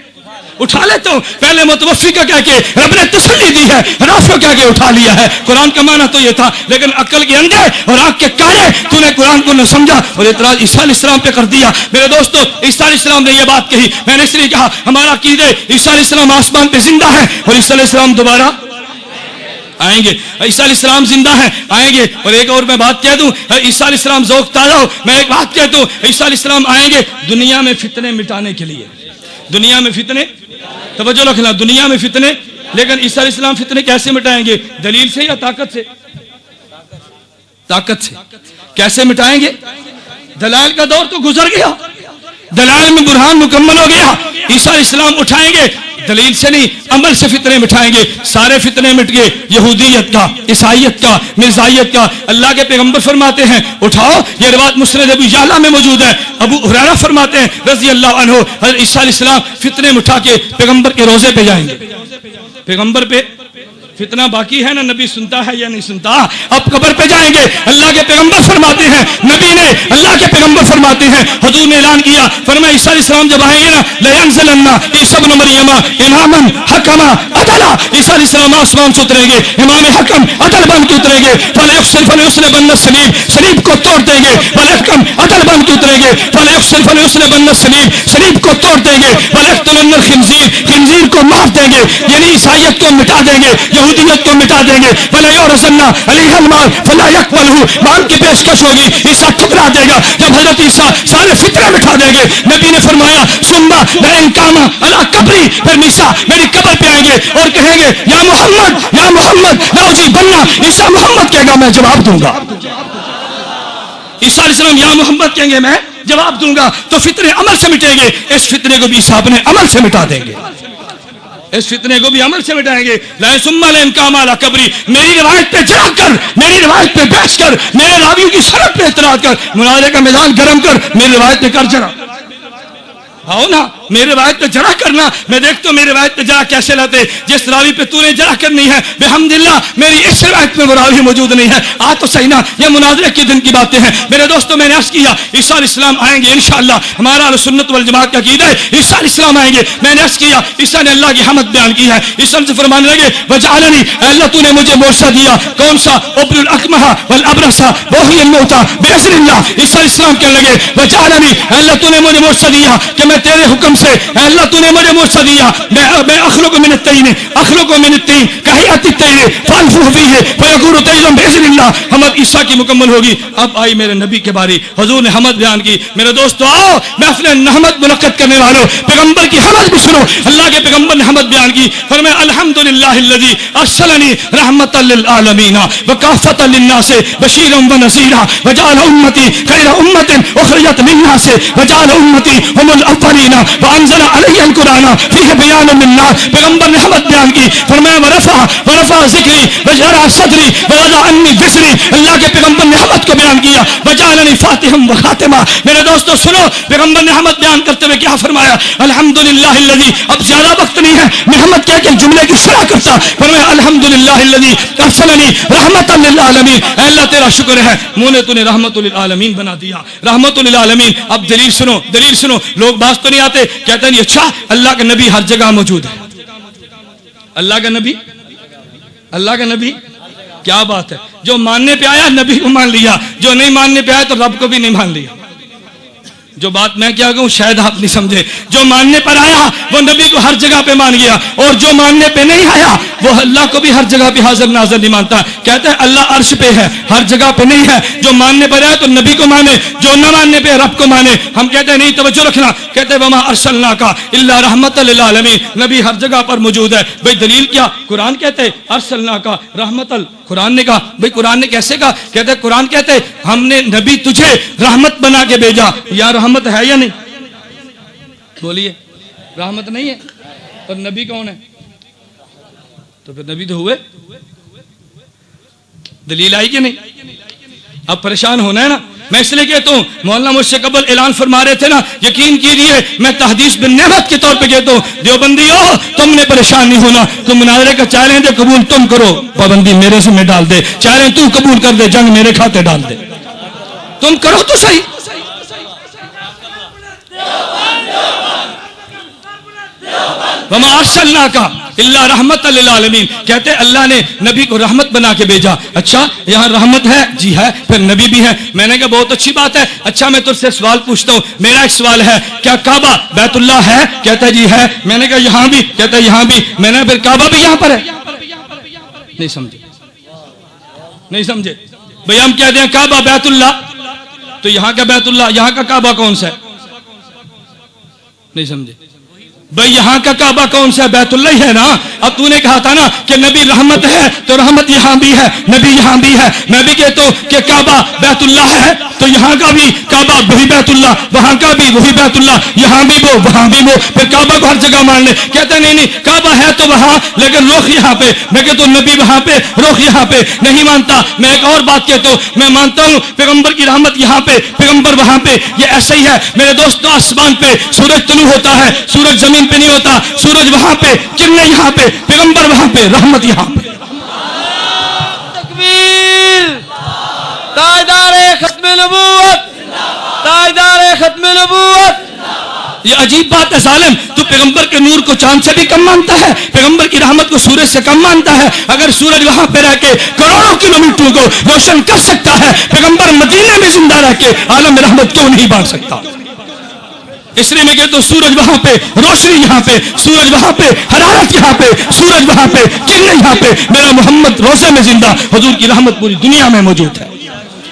اٹھا لیتا ہوں, پہلے متوفی کا کہہ کے رب نے تسلی دی ہے, رافع کہہ کے اٹھا لیا ہے. قرآن کا معنی تو یہ تھا, لیکن عقل کے اندھے اور آنکھ کے کانے تو نے قرآن کو نہ سمجھا اور اعتراض عیسیٰ علیہ السلام پہ کر دیا. میرے دوستو, عیسیٰ علیہ السلام نے یہ بات کہی, میں نے اس لیے کہا ہمارا عقیدہ عیسیٰ علیہ السلام آسمان پہ زندہ ہے اور عیسیٰ علیہ السلام دوبارہ آئیں گے. عیسیٰ علیہ السلام زندہ ہیں, آئیں گے. اور ایک اور میں بات کہہ دوں, عیسیٰ علیہ السلام ذوق تازہ ہو, میں ایک بات کہتا ہوں, عیسیٰ علیہ السلام آئیں گے دنیا میں فتنے مٹانے کے لیے. دنیا میں فتنے, توجہ رکھنا, دنیا میں فتنے. لیکن عیسیٰ علیہ السلام فتنے کیسے مٹائیں گے؟ دلیل سے یا طاقت سے؟ طاقت سے. کیسے مٹائیں گے؟ دلائل کا دور تو گزر گیا, دلائل میں برہان مکمل ہو گیا. عیسیٰ علیہ السلام اٹھائیں گے, دلیل سے نہیں عمل سے فتنے مٹھائیں گے. سارے فتنے مٹ گئے, یہودیت کا, عیسائیت کا, مرزائیت کا. اللہ کے پیغمبر فرماتے ہیں اٹھاؤ, یہ روایت مسند ابو یعلا میں موجود ہے. ابو ہریرہ فرماتے ہیں رضی اللہ عنہ, حضرت عیسیٰ علیہ السلام فتنے مٹھا کے پیغمبر کے روزے پہ جائیں گے. پیغمبر پہ فتنہ باقی ہے نا, نبی سنتا ہے یا نہیں سنتا؟ اب قبر پہ جائیں گے. اللہ کے پیغمبر فرماتے ہیں, نبی نے, اللہ کے پیغمبر فرماتے ہیں, حضور نے اعلان کیا, فرمایا عیسیٰ علیہ السلام جب آئیں گے نا, لَيَنزِلَنَّ عِيسَى ابْنُ مَرْيَمَ إِمَامًا حَكَمًا عَدْلًا. عیسیٰ علیہ السلام آسمان سے اتریں گے, امام حکم عدل بن کے اتریں گے. فَلَيُسْلِبَنَّ الصَّلِيبَ, صلیب کو توڑ دیں گے. وَلْيَحْكَمْ عدل بن کے اتریں گے. فَلَيُسْلِبَنَّ الصَّلِيبَ, صلیب کو توڑ دیں گے. وَلَيَقْتُلَنَّ الْخِنزِيرَ, خنزیر کو مار دیں گے, یعنی عیسائیت کو مٹا دیں گے, یہودیت کو مٹا دیں گے. وَلَا يُعْرَضَنَّ عَلَيْهَا الْمَالُ فَلَا يَقْبَلُهُ, مال کی پیشکش ہوگی, عیسیٰ ٹھکرا دے گا. جب حضرت عیسیٰ سارے فتنے مٹا دیں گے, نبی نے فرمایا ثُمَّ لَئِن قَامَ عَلَىٰ قَبْرِي, پھر عیسیٰ میری قبر پہ آئیں گے اور کہیں گے یا محمد, یا محمد لَأُجِيبَنَّ. عیسیٰ محمد کہے گا میں جواب دوں گا. عیسیٰ علیہ السلام یا محمد کہیں گے میں جواب دوں گا. تو فتنے عمل سے مٹیں گے. اس فتنے کو بھی عیسیٰ اپنے عمل سے مٹا دیں گے, اس فتنے کو بھی عمل سے مٹائیں گے. ثم لئن قام علی قبری, میری روایت پہ جڑا کر, میری روایت پہ بحث کر, میرے راویوں کی سند پہ اعتراض کر, مناظرے کا میدان گرم کر, میری روایت پہ کر جڑا. آؤ نا, میرے روایت پہ جڑا کرنا. میں دیکھتا ہوں میرے روایت پہ جڑا کیسے لاتے. جس راوی پہ تو نے جڑا کرنی ہے, بحمداللہ میری اس روایت میں وہ راوی موجود نہیں ہے. آ تو صحیح نا, یہ مناظرے کے دن کی باتیں ہیں. میرے دوستوں, میں نے عرض کیا عیسیٰ علیہ السلام آئیں گے انشاءاللہ. ہمارا اہل سنت والجماعت کا عقیدہ ہے عیسیٰ علیہ السلام آئیں گے. میں نے عرض کیا عیسیٰ نے اللہ کی حمد بیان کی ہے. عیسیٰ سے فرمانے لگے وجعلنی, اللہ تو نے مجھے معجزہ دیا. کون سا؟ ابر الاکمہ والابرص وحی الموتى باذن اللہ. عیسیٰ علیہ السلام کہنے لگے وجعلنی, اللہ تو نے مجھے معجزہ دیا کہ میں تیرے حکم سے, اللہ تو نے مجھے معجزہ دیا, میں اخلق من الطین, اخلق من الطین کہیات الطیر فانفخ فیہ فیکون طیرا باذن اللہ. حمد عیسیٰ کی مکمل ہوگی. اب آئی میرے نبی کے باری, حضور نے حمد بیان کی. میرے دوستو آؤ, محفل حمد منعقد کرنے والوں, پیغمبر کی حمد بھی سنو. اللہ کے پیغمبر نے حمد بیان کی. فرمایا الحمدللہ الذی ارسلنی رحمتا للعالمین وکافۃ للناس بشیرا ونذیرا وجعل امتی خیر امۃ اخرجت للناس وجعل امتی هم الاولین وانزل علی القرآن فیہ بیان للناس. پیغمبر نے حمد بیان کی. فرمایا ورفع ذکری وجرع صدری ووضع عنی وزری. اللہ کے پیغمبر نے حمد کو بیان کیا. وجعلنی فاتحا وخاتما. میرے دوستو سنو, پیغمبر نے حمد بیان کرتے ہوئے کیا فرمایا؟ الحمدللہ الذی, اب زیادہ وقت نہیں ہے میں حمد کہہ کے جملے کی شرح کرتا. فرمایا الحمدللہ الذی ارسلنی رحمتا للعالمین. اے اللہ تیرا شکر ہے, منہ نے تو نے رحمت للعالمین بنا دیا, رحمت للعالمین. اب دلیل سنو, دلیل سنو. لوگ باز تو نہیں آتے, کہتے ہیں اچھا اللہ کا نبی ہر جگہ موجود ہے. اللہ کا نبی, اللہ کا نبی, کیا بات ہے. جو ماننے پہ آیا نبی کو مان لیا, جو نہیں ماننے پہ آیا تو رب کو بھی نہیں مان لیا. جو بات میں کیا کہوں شاید آپ نہیں سمجھے. جو ماننے پر آیا وہ نبی کو ہر جگہ پہ مان گیا, اور جو ماننے پہ نہیں آیا وہ اللہ کو بھی ہر جگہ پہ حاضر ناظر نہیں مانتا. کہتا ہے اللہ عرش پہ ہے, ہر جگہ پہ نہیں ہے. جو ماننے پر آیا تو نبی کو مانے, جو نہ ماننے پہ رب کو مانے. ہم کہتے ہیں نہیں, توجہ رکھنا. کہتے ہیں وما ارسلناک الا رحمتا للعالمین, نبی ہر جگہ پر موجود ہے. بھئی دلیل کیا؟ قرآن کہتے ہیں ارسلناک رحمتا. قرآن نے کہا, بھئی قرآن نے کیسے کہا؟ کہتے ہیں قرآن کہتے ہیں ہم نے نبی تجھے رحمت بنا کے بھیجا. یا رحمت ہے یا نہیں؟ بولیے, رحمت نہیں ہے. اور نبی کون ہے؟ تو پھر نبی تو ہوئے. دلیل آئی کہ نہیں؟ اب پریشان ہونا ہے نا. میں اس لیے کہتا ہوں, مولانا مجھ سے قبل اعلان فرما رہے تھے نا, یقین کیجیے میں تحدیث بن نعمت کے طور پہ کہتا ہوں دیوبندیو تم نے پریشان نہیں ہونا. تم مناظرے کا چاہ دے قبول تم کرو, پابندی میرے سے میں ڈال دے. چاہ تو قبول کر دے, جنگ میرے کھاتے ڈال دے. تم کرو تو صحیح. وما ارسلناک الا رحمت للعالمین، کہتے اللہ نے نبی کو رحمت بنا کے بھیجا. اچھا یہاں رحمت ہے؟ جی ہے. پھر نبی بھی ہے. میں نے کہا بہت اچھی بات ہے. اچھا میں تجھ سے سوال پوچھتا ہوں، میرا ایک سوال ہے، کیا کعبہ بیت اللہ ہے؟ کہتا ہے جی ہے. میں نے کہا یہاں بھی؟ کہتا ہے یہاں بھی. میں نے پھر کعبہ بھی یہاں پر ہے؟ نہیں سمجھے، نہیں سمجھے بھئی. ہم کہتے ہیں کعبہ بیت اللہ، تو یہاں کا بیت اللہ، یہاں کا کعبہ کون سا ہے؟ نہیں سمجھے بھئی. یہاں کا کعبہ کون سا ہے؟ بیت اللہ ہی ہے نا. اب تو نے کہا تھا نا کہ نبی رحمت ہے، تو رحمت یہاں بھی ہے، نبی یہاں بھی ہے. میں بھی کہتا ہوں کہ کعبہ بیت اللہ ہے، تو یہاں کا بھی کعبہ وہی بیت اللہ، وہاں کا بھی وہی بیت اللہ، یہاں بھی وہ وہاں بھی وہ. پھر کعبہ کو ہر جگہ مان لے. کہتے ہیں نہیں نہیں، کعبہ ہے تو وہاں لیکن رخ یہاں پہ. میں کہتا ہوں نبی وہاں پہ، رخ یہاں پہ. نہیں مانتا. میں ایک اور بات کہتا ہوں، میں مانتا ہوں پیغمبر کی رحمت یہاں پہ، پیغمبر وہاں پہ. یہ ایسا ہی ہے میرے دوستوں. آسمان پہ سورج طلوع ہوتا ہے، سورج زمین پہ نہیں ہوتا. سورج وہاں پہ، کرنیں یہاں پہ، پیغمبر وہاں پہ، رحمت یہاں پہ. تکبیر. تاجدار ختم نبوت، تاجدار ختم نبوت. یہ عجیب بات ہے ظالم. تو پیغمبر کے نور کو چاند سے بھی کم مانتا ہے، پیغمبر کی رحمت کو سورج سے کم مانتا ہے. اگر سورج وہاں پہ رہ کے کروڑوں کلومیٹروں کو روشن کر سکتا ہے، پیغمبر مدینے میں زندہ رہ کے عالم رحمت کیوں نہیں بانٹ سکتا؟ اس لیے میں کہتا ہوں سورج وہاں پہ، روشنی یہاں پہ، سورج وہاں پہ، حرارت یہاں پہ، سورج وہاں پہ، کرنیں یہاں پہ. میرا محمد روزے میں زندہ. حضور کی رحمت پوری دنیا میں موجود ہے.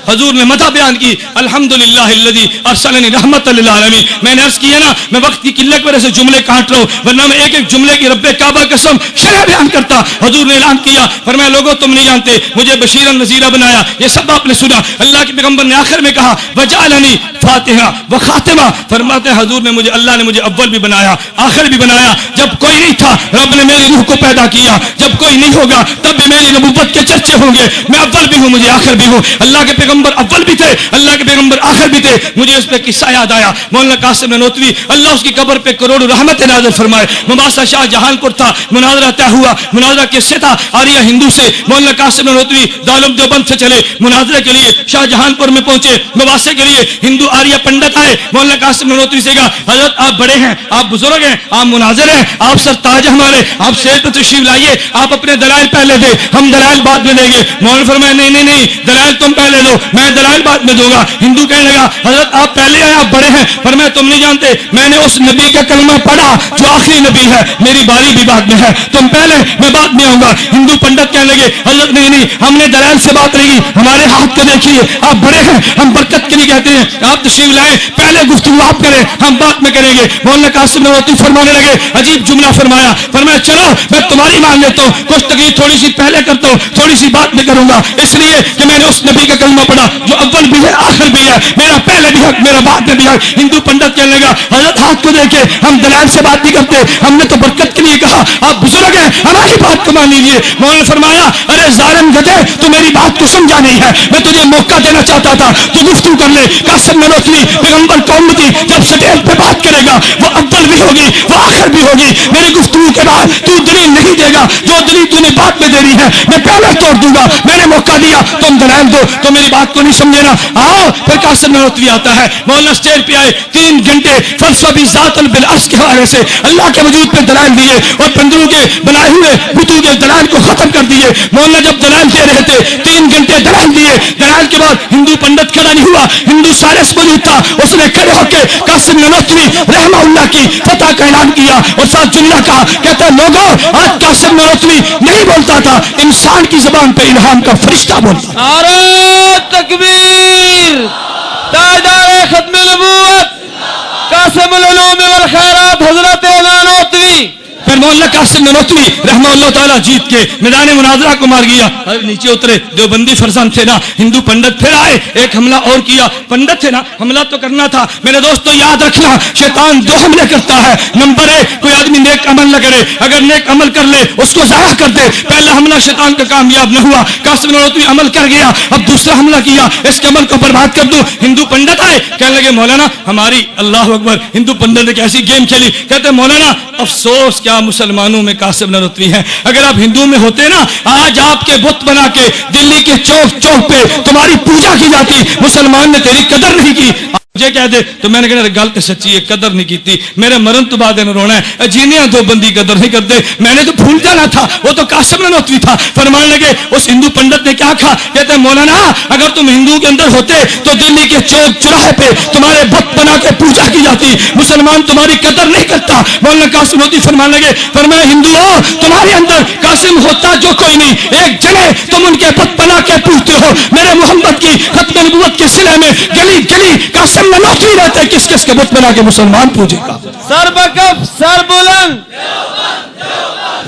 حضور نے مدح بیان کی، الحمدللہ الذی ارسلنی رحمت للعالمین. میں نے عرض کیا نا، میں وقت کی قلت کی وجہ سے جملے کاٹ رہا ہوں، ورنہ میں ایک ایک جملے کی رب کعبہ قسم شرح بیان کرتا. حضور نے اعلان کیا، فرمایا لوگوں تم نہیں جانتے مجھے بشیرا نذیرا بنایا. یہ سب آپ نے سنا. اللہ کے پیغمبر نے آخر میں کہا وجعلنی فاتحہ و خاتمہ. فرماتے ہیں حضور نے مجھے، اللہ نے مجھے اول بھی بنایا، آخر بھی بنایا. جب کوئی نہیں تھا رب نے میری روح کو پیدا کیا. جب کوئی نہیں ہوگا تب بھی میری نبوت کے چرچے ہوں گے. میں اول بھی ہوں، مجھے آخر بھی ہوں. اللہ کے پیغمبر اول بھی تھے، اللہ کے پیغمبر آخر بھی تھے. مجھے اس پہ قصہ یاد آیا. مولانا قاسم نانوتوی اللہ اس کی قبر پہ کروڑوں رحمت نازل فرمائے. مباحثہ شاہ جہان پور تھا، مناظرہ طے ہوا. مناظرہ کس سے تھا؟ آریہ ہندو سے. مولانا قاسم نانوتوی دارالعلوم دیوبند سے چلے مناظرے کے لیے، شاہ جہان پور میں پہنچے مباحثے کے لیے. ہندو آریہ پنڈت آئے. مولانا قاسم نانوتوی سے کہا حضرت آپ بڑے ہیں، آپ بزرگ ہیں، آپ مناظر ہیں، آپ سرتاج ہمارے، آپ شیر پہ تشریف لائیے، آپ اپنے دلائل پہلے دے، ہم دلائل بعد میں دیں گے. مولانا فرمایا نہیں نہیں نہیں، دلائل تم پہلے دو، میں دلائل بعد میں دوں گا. ہندو کہنے لگا حضرت آپ پہلے آئے، آپ بڑے ہیں. فرمایا تم نہیں جانتے میں نے اس نبی کا کلمہ پڑھا جو آخری نبی ہے، میری باری بھی بعد میں ہے، تم پہلے میں بعد میں آؤں گا. ہندو پنڈت کہنے لگے حضرت نہیں نہیں، ہم نے دلائل سے بات رہی، ہمارے ہاتھ کو دیکھیے، آپ بڑے ہیں، ہم برکت کے لیے کہتے ہیں آپ تشریف لائیں، پہلے گفتگو آپ کریں، ہم بات میں کریں گے. مولانا قاسم نانوتوی فرمانے لگے، عجیب جملہ فرمایا. فرمایا چلو میں تمہاری مان لیتا ہوں، کچھ تقریر تھوڑی سی پہلے کرتا ہوں، تھوڑی سی بات میں کروں گا، اس لیے کہ میں نے اس نبی کا کلمہ پڑھا جو اول بھی ہے آخر بھی ہے، میرا پہلے بھی حق، میرا بعد میں بھی حق. ہندو پنڈت کہنے لگا حضرت ہاتھ کو دیکھے، ہم دلائل سے بات نہیں کرتے، ہم نے تو برکت کے لیے کہا، آپ بزرگ ہیں، ہماری بات کو مان لیجیے. مولانا نے فرمایا ارے ظالم گدھے، تو میری بات کو سمجھا نہیں ہے، میں تجھے موقع دینا چاہتا تھا، تو گفتگو کر لے. قاسم نانوتوی پیغمبر کا امتی جب سٹیج پہ بات کرے گا وہ اول بھی ہوگی وہ آخر بھی ہوگی. میری گفتگو کے بعد تو دلیل نہیں دے گا، جو دلیل تو نے بعد میں دینی ہے میں پہلے توڑ دوں گا. میں نے موقع دیا، تم دلائل دو، تو میری بات کو نہیں سمجھے نا. آؤ پھر قاسم نانوتوی آتا ہے. مولانا اسٹیج پہ آئے، 3 گھنٹے فلسفہ بھی ذات بالعرش کے حوالے سے اللہ کے وجود پہ دلائل دیے اور بندروں کے بنائے ہوئے بتوں کے دلائل کو ختم کر دیے. مولانا جب دلائل دے رہے تھے 3 گھنٹے دلائل دیے. دلائل کے بعد ہندو پنڈت کھڑا نہیں ہوا، ہندو سائرس موجود تھا، اس نے کھڑے ہو کے قاسم نانوتوی رحمہ اللہ کی فتح کا اعلان کیا اور ساتھ جملہ کہا، کہتا ہے لوگوں آج قاسم نانوتوی نہیں بولتا تھا، انسان کی زبان پہ الہام کا فرشتہ بولتا. نعرہ تکبیر. تاجدار ختم نبوت قاسم العلوم والخیرات حضرت نانوتوی. پھر مولانا قاسم نانوتوی رحمہ اللہ تعالیٰ جیت کے میدان مناظرہ کو مار گیا. نیچے اترے، دیوبندی فرزند تھے نا، ہندو پنڈت پھر آئے، ایک حملہ اور کیا. پنڈت تھے نا، حملہ تو کرنا تھا. میرے دوستو یاد رکھنا، شیطان 2 حملے کرتا ہے. نمبر 1، کوئی آدمی نیک عمل نہ کرے، اگر نیک عمل کر لے اس کو ضائع کر دے. پہلا حملہ شیطان کا کامیاب نہ ہوا، قاسم نانوتوی عمل کر گیا، اب دوسرا حملہ کیا، اس کے عمل کو برباد کر دوں. ہندو پنڈت آئے، کہنے لگے مولانا ہماری، اللہ اکبر، ہندو پنڈت نے کیسی گیم کھیلی. کہتے مولانا افسوس کیا مسلمانوں میں قاسم نانوتوی ہیں، اگر آپ ہندو میں ہوتے نا آج آپ کے بت بنا کے دلی کے چوک چوک پہ تمہاری پوجا کی جاتی، مسلمان نے تیری قدر نہیں کی. مجھے کہہ دے تو میں نے کہنا گل تو سچی ہے، قدر نہیں کی، میرے مرن تو بعد انہیں رونا ہے، جینیاں دو بندی قدر نہیں کرتے، میں نے تو بھول جانا تھا، وہ تو قاسم نانوتوی تھا۔ فرمانے لگے اس ہندو پنڈت نے کیا کہا، کہتے ہیں مولانا اگر تم ہندو کے اندر ہوتے تو دلی کے چوک چوراہے پہ تمہارے بت بنا کے پوجا کی جاتی، مسلمان تمہاری قدر نہیں کرتا۔ مولانا قاسم نانوتوی فرمانے لگے، فرمایا ہندوؤں تمہارے اندر قاسم ہوتا جو کوئی نہیں، ایک جنے تم ان کے بت بنا کے پوجتے ہو، میرے محمد کی ختم نبوت کے سلے میں گلی گلی قاسم نانوتوی رہتے، کس کس کے بت بنا کے مسلمان پوجے گا؟ سر بکف سر بلند،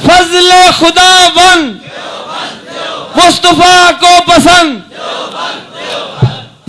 فضل خدا بند، مصطفیٰ کو پسند۔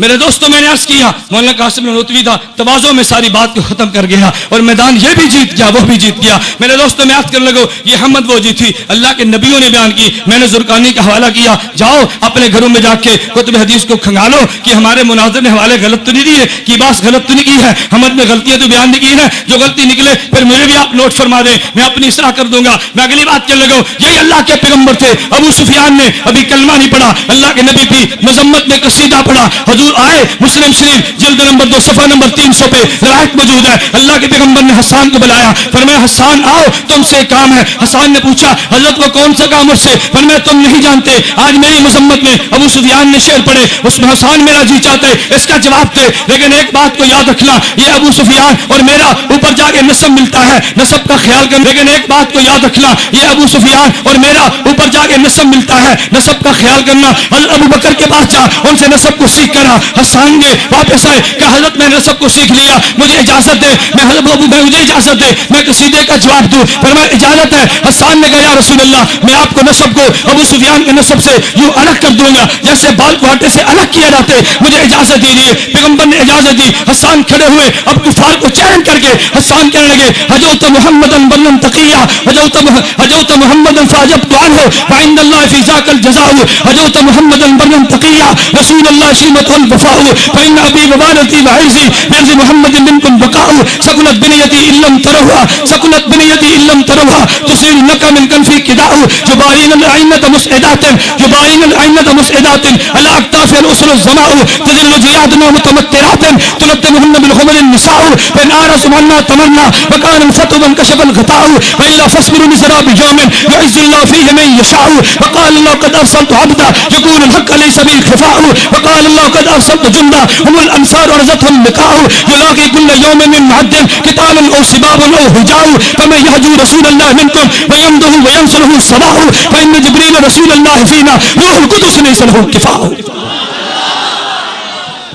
میرے دوستوں میں نے عرض کیا مولانا قاسم نانوتوی تھا، تواضع میں ساری بات کو ختم کر گیا اور میدان یہ بھی جیت گیا وہ بھی جیت گیا۔ میرے دوستوں میں عرض کرنے لگو یہ ہمت وہ جی تھی اللہ کے نبیوں نے بیان کی، میں نے زرقانی کا حوالہ کیا، جاؤ اپنے گھروں میں جا کے کتب حدیث کو کھنگالو کہ ہمارے مناظر نے حوالے غلط تو نہیں دیے، کی بات غلط تو نہیں کی ہے، حمد نے غلطیاں تو بیان نہیں کی ہیں، جو غلطی نکلے پھر مجھے بھی آپ نوٹ فرما دیں، میں اپنی اصلاح کر دوں گا۔ میں اگلی بات کرنے لگوں یہی اللہ کے پیغمبر تھے، ابو سفیان نے ابھی کلمہ نہیں پڑھا، اللہ کے نبی بھی مذمت میں قصیدہ پڑھا، حضور آئے مسلم شریف جلد نمبر 2 صفحہ نمبر 300 پہ روایت موجود ہے، اللہ کے پیغمبر نے حسان کو بلایا، فرمایا حسان آؤ تم سے کام ہے۔ حسان نے پوچھا حضرت وہ کون سا کام مجھ سے؟ فرمایا تم نہیں جانتے آج میری مذمت میں ابو سفیان نے شعر پڑھے، اس میں حسان میرا جی چاہتا ہے اس کا جواب دے، لیکن ایک بات کو یاد رکھنا یہ ابو سفیان اور میرا اوپر جا کے نسب ملتا ہے، نسب کا خیال کر، لیکن ایک بات کو یاد رکھنا یہ ابو سفیان اور میرا اوپر جا کے نسب ملتا ہے، نسب کا خیال کرنا۔ حضرت ابو بکر کے پاس جا ان سے نسب کو سیکھ کرا، حسان نے واپس آئے کہ حضرت میں نے سب کو سیکھ لیا، مجھے اجازت دے، مجھے اجازت دے میں قصیدے کا جواب دوں۔ فرمایا اجازت ہے۔ حسان نے کہا یا رسول اللہ میں آپ کو نسب کو ابو سفیان کے نسب سے یوں الگ کر دوں گا جیسے بال کو آٹے سے الگ کیا جاتے، مجھے اجازت دیجیے۔ پیغمبر نے اجازت دی، حسان کھڑے ہوئے اب کفار کو چیلنج کر کے حسان کہنے لگے حجوت محمدن برا تقیہ، حجوت محمدن فاجبت عنہ وعند اللہ فی ذاک الجزاء، حجوت محمدن برا تقیہ رسول اللہ شیمت الوفاء، فإن أبي ووالدي وعزي بعز محمد منكم بقاء، سكنت بنيتي إن لم تروها، سكنت بنيتي إن لم تروها، تصير لك من كنفي كداء، جبارين الأئمة مسعدات، جبارين الأئمة مسعدات على أكتاف الأسر الزماء، تذل جيادنا متمترات تلتمهن بالخمر النساء، فإن آرزوا عنا تمنى وكان الفتو وانكشف الغطاء، وإلا فاصبروا لسراب يوم يعز الله فيه من يشاء، وقال الله قد أرسلت عبدا يقول الحق ليس به خفاء، وقال الله قد أرسلت جندا هم الأنصار ورزتهم لقاء، يلاقي كل يوم من معد قتال أو سباب أو هجاء، فمن يهجو رسول الله منكم ويمده وينصره الصباح، فإن جبريل رسول الله فينا روح القدس ليس له انكفاء۔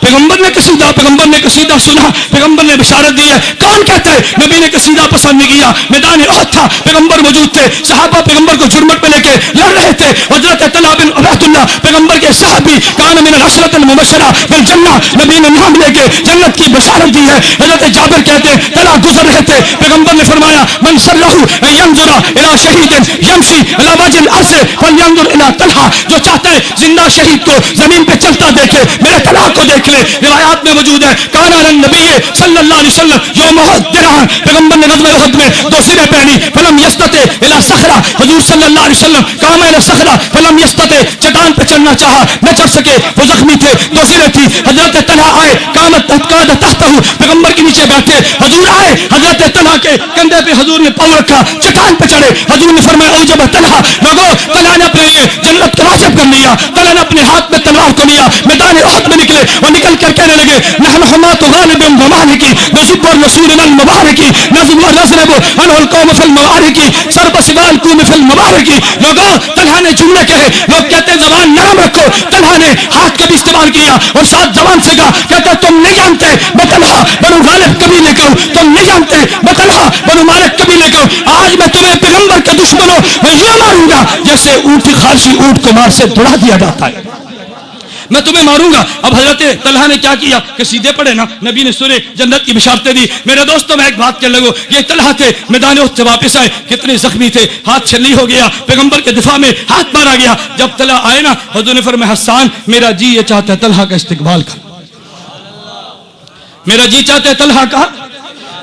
پیغمبر نے قصیدہ سنا، پیغمبر نے بشارت دی ہے، کون کہتا ہے نبی نے قصیدہ پسند نہیں کیا؟ میدان احد تھا، پیغمبر موجود تھے، صحابہ پیغمبر کو جرمٹ پہ لے کے لڑ رہے تھے، حضرت طلحہ بن عبید اللہ پیغمبر کے صحابی کان من العشرۃ المبشرہ بالجنہ، نبی نے نام لے کے جنت کی بشارت دی ہے۔ حضرت جابر کہتے ہیں طلحہ گزر رہے تھے، پیغمبر نے فرمایا من سرہ ان ينظر الى شہید یمشی علی وجه الارض فلینظر الى طلحہ، جو چاہتا ہے زندہ شہید کو زمین پہ چلتا دیکھے میرے طلحہ کو دیکھ لے۔ روایات میں موجود ہے کانا النبی صلی اللہ علیہ وسلم یوم احد درعا، پیغمبر نے غزوہ احد میں دو سرے پہنی، فلم یستطع الی صخرہ، حضور صلی اللہ علیہ وسلم قام الی صخرہ فلم یستطع، چٹان پہ چڑھنا چاہا نہ چڑھ سکے، وہ زخمی تھے، دو سرے تھی۔ حضرت طلحہ آئے قامت قاد تحتہ، پیغمبر کے نیچے بیٹھے، حضور آئے حضرت طلحہ کے کندھے پہ حضور نے پاؤں رکھا، چٹان پہ چڑھے، حضور نے فرمایا اوجب طلحہ، لوگوں طلحہ نے اپنے لیے جنت کا واجب کر لیا، طلحہ نے اپنے ہاتھ میں تلوار کو لیا، میدان احد میں نکلے اور نکل کر کہنے لگے نحن حماة غالب ومالکی نصب الرسول المبارکی نظم عنه القوم فی المبارکی سرب سوال قوم فی المبارکی۔ لوگوں طلحہ نے جملے کہے، لوگ کہتے ہیں زبان نرم رکھو، طلحہ نے ہاتھ کا بھی استعمال کیا اور ساتھ زبان سے کہا، کہتے تم نہیں جانتے میں طلحہ بنو غالب قبیلے کا ہوں، تم نہیں جانتے میں طلحہ بنو مالک قبیلے کا ہوں، آج میں تمہیں پیغمبر کے دشمنوں میں یہ ماروں گا جیسے اونٹ خارشی اونٹ کو مار سے دوڑا دیا جاتا ہے، میں تمہیں ماروں گا۔ اب حضرت طلحہ نے کیا کیا؟ قصیدے پڑھے نا، نبی نے سورہ جنت کی بشارتیں دی۔ میرے دوستوں میں ایک بات کر لگو، یہ طلحہ تھے، میدان احد سے واپس آئے، کتنے زخمی تھے، ہاتھ چھلی ہو گیا، پیغمبر کے دفاع میں ہاتھ مارا گیا۔ جب طلحہ آئے نا، حضور نے فرمایا حسان میرا جی یہ چاہتا ہے طلحہ کا استقبال کر، میرا جی چاہتا ہے طلحہ کا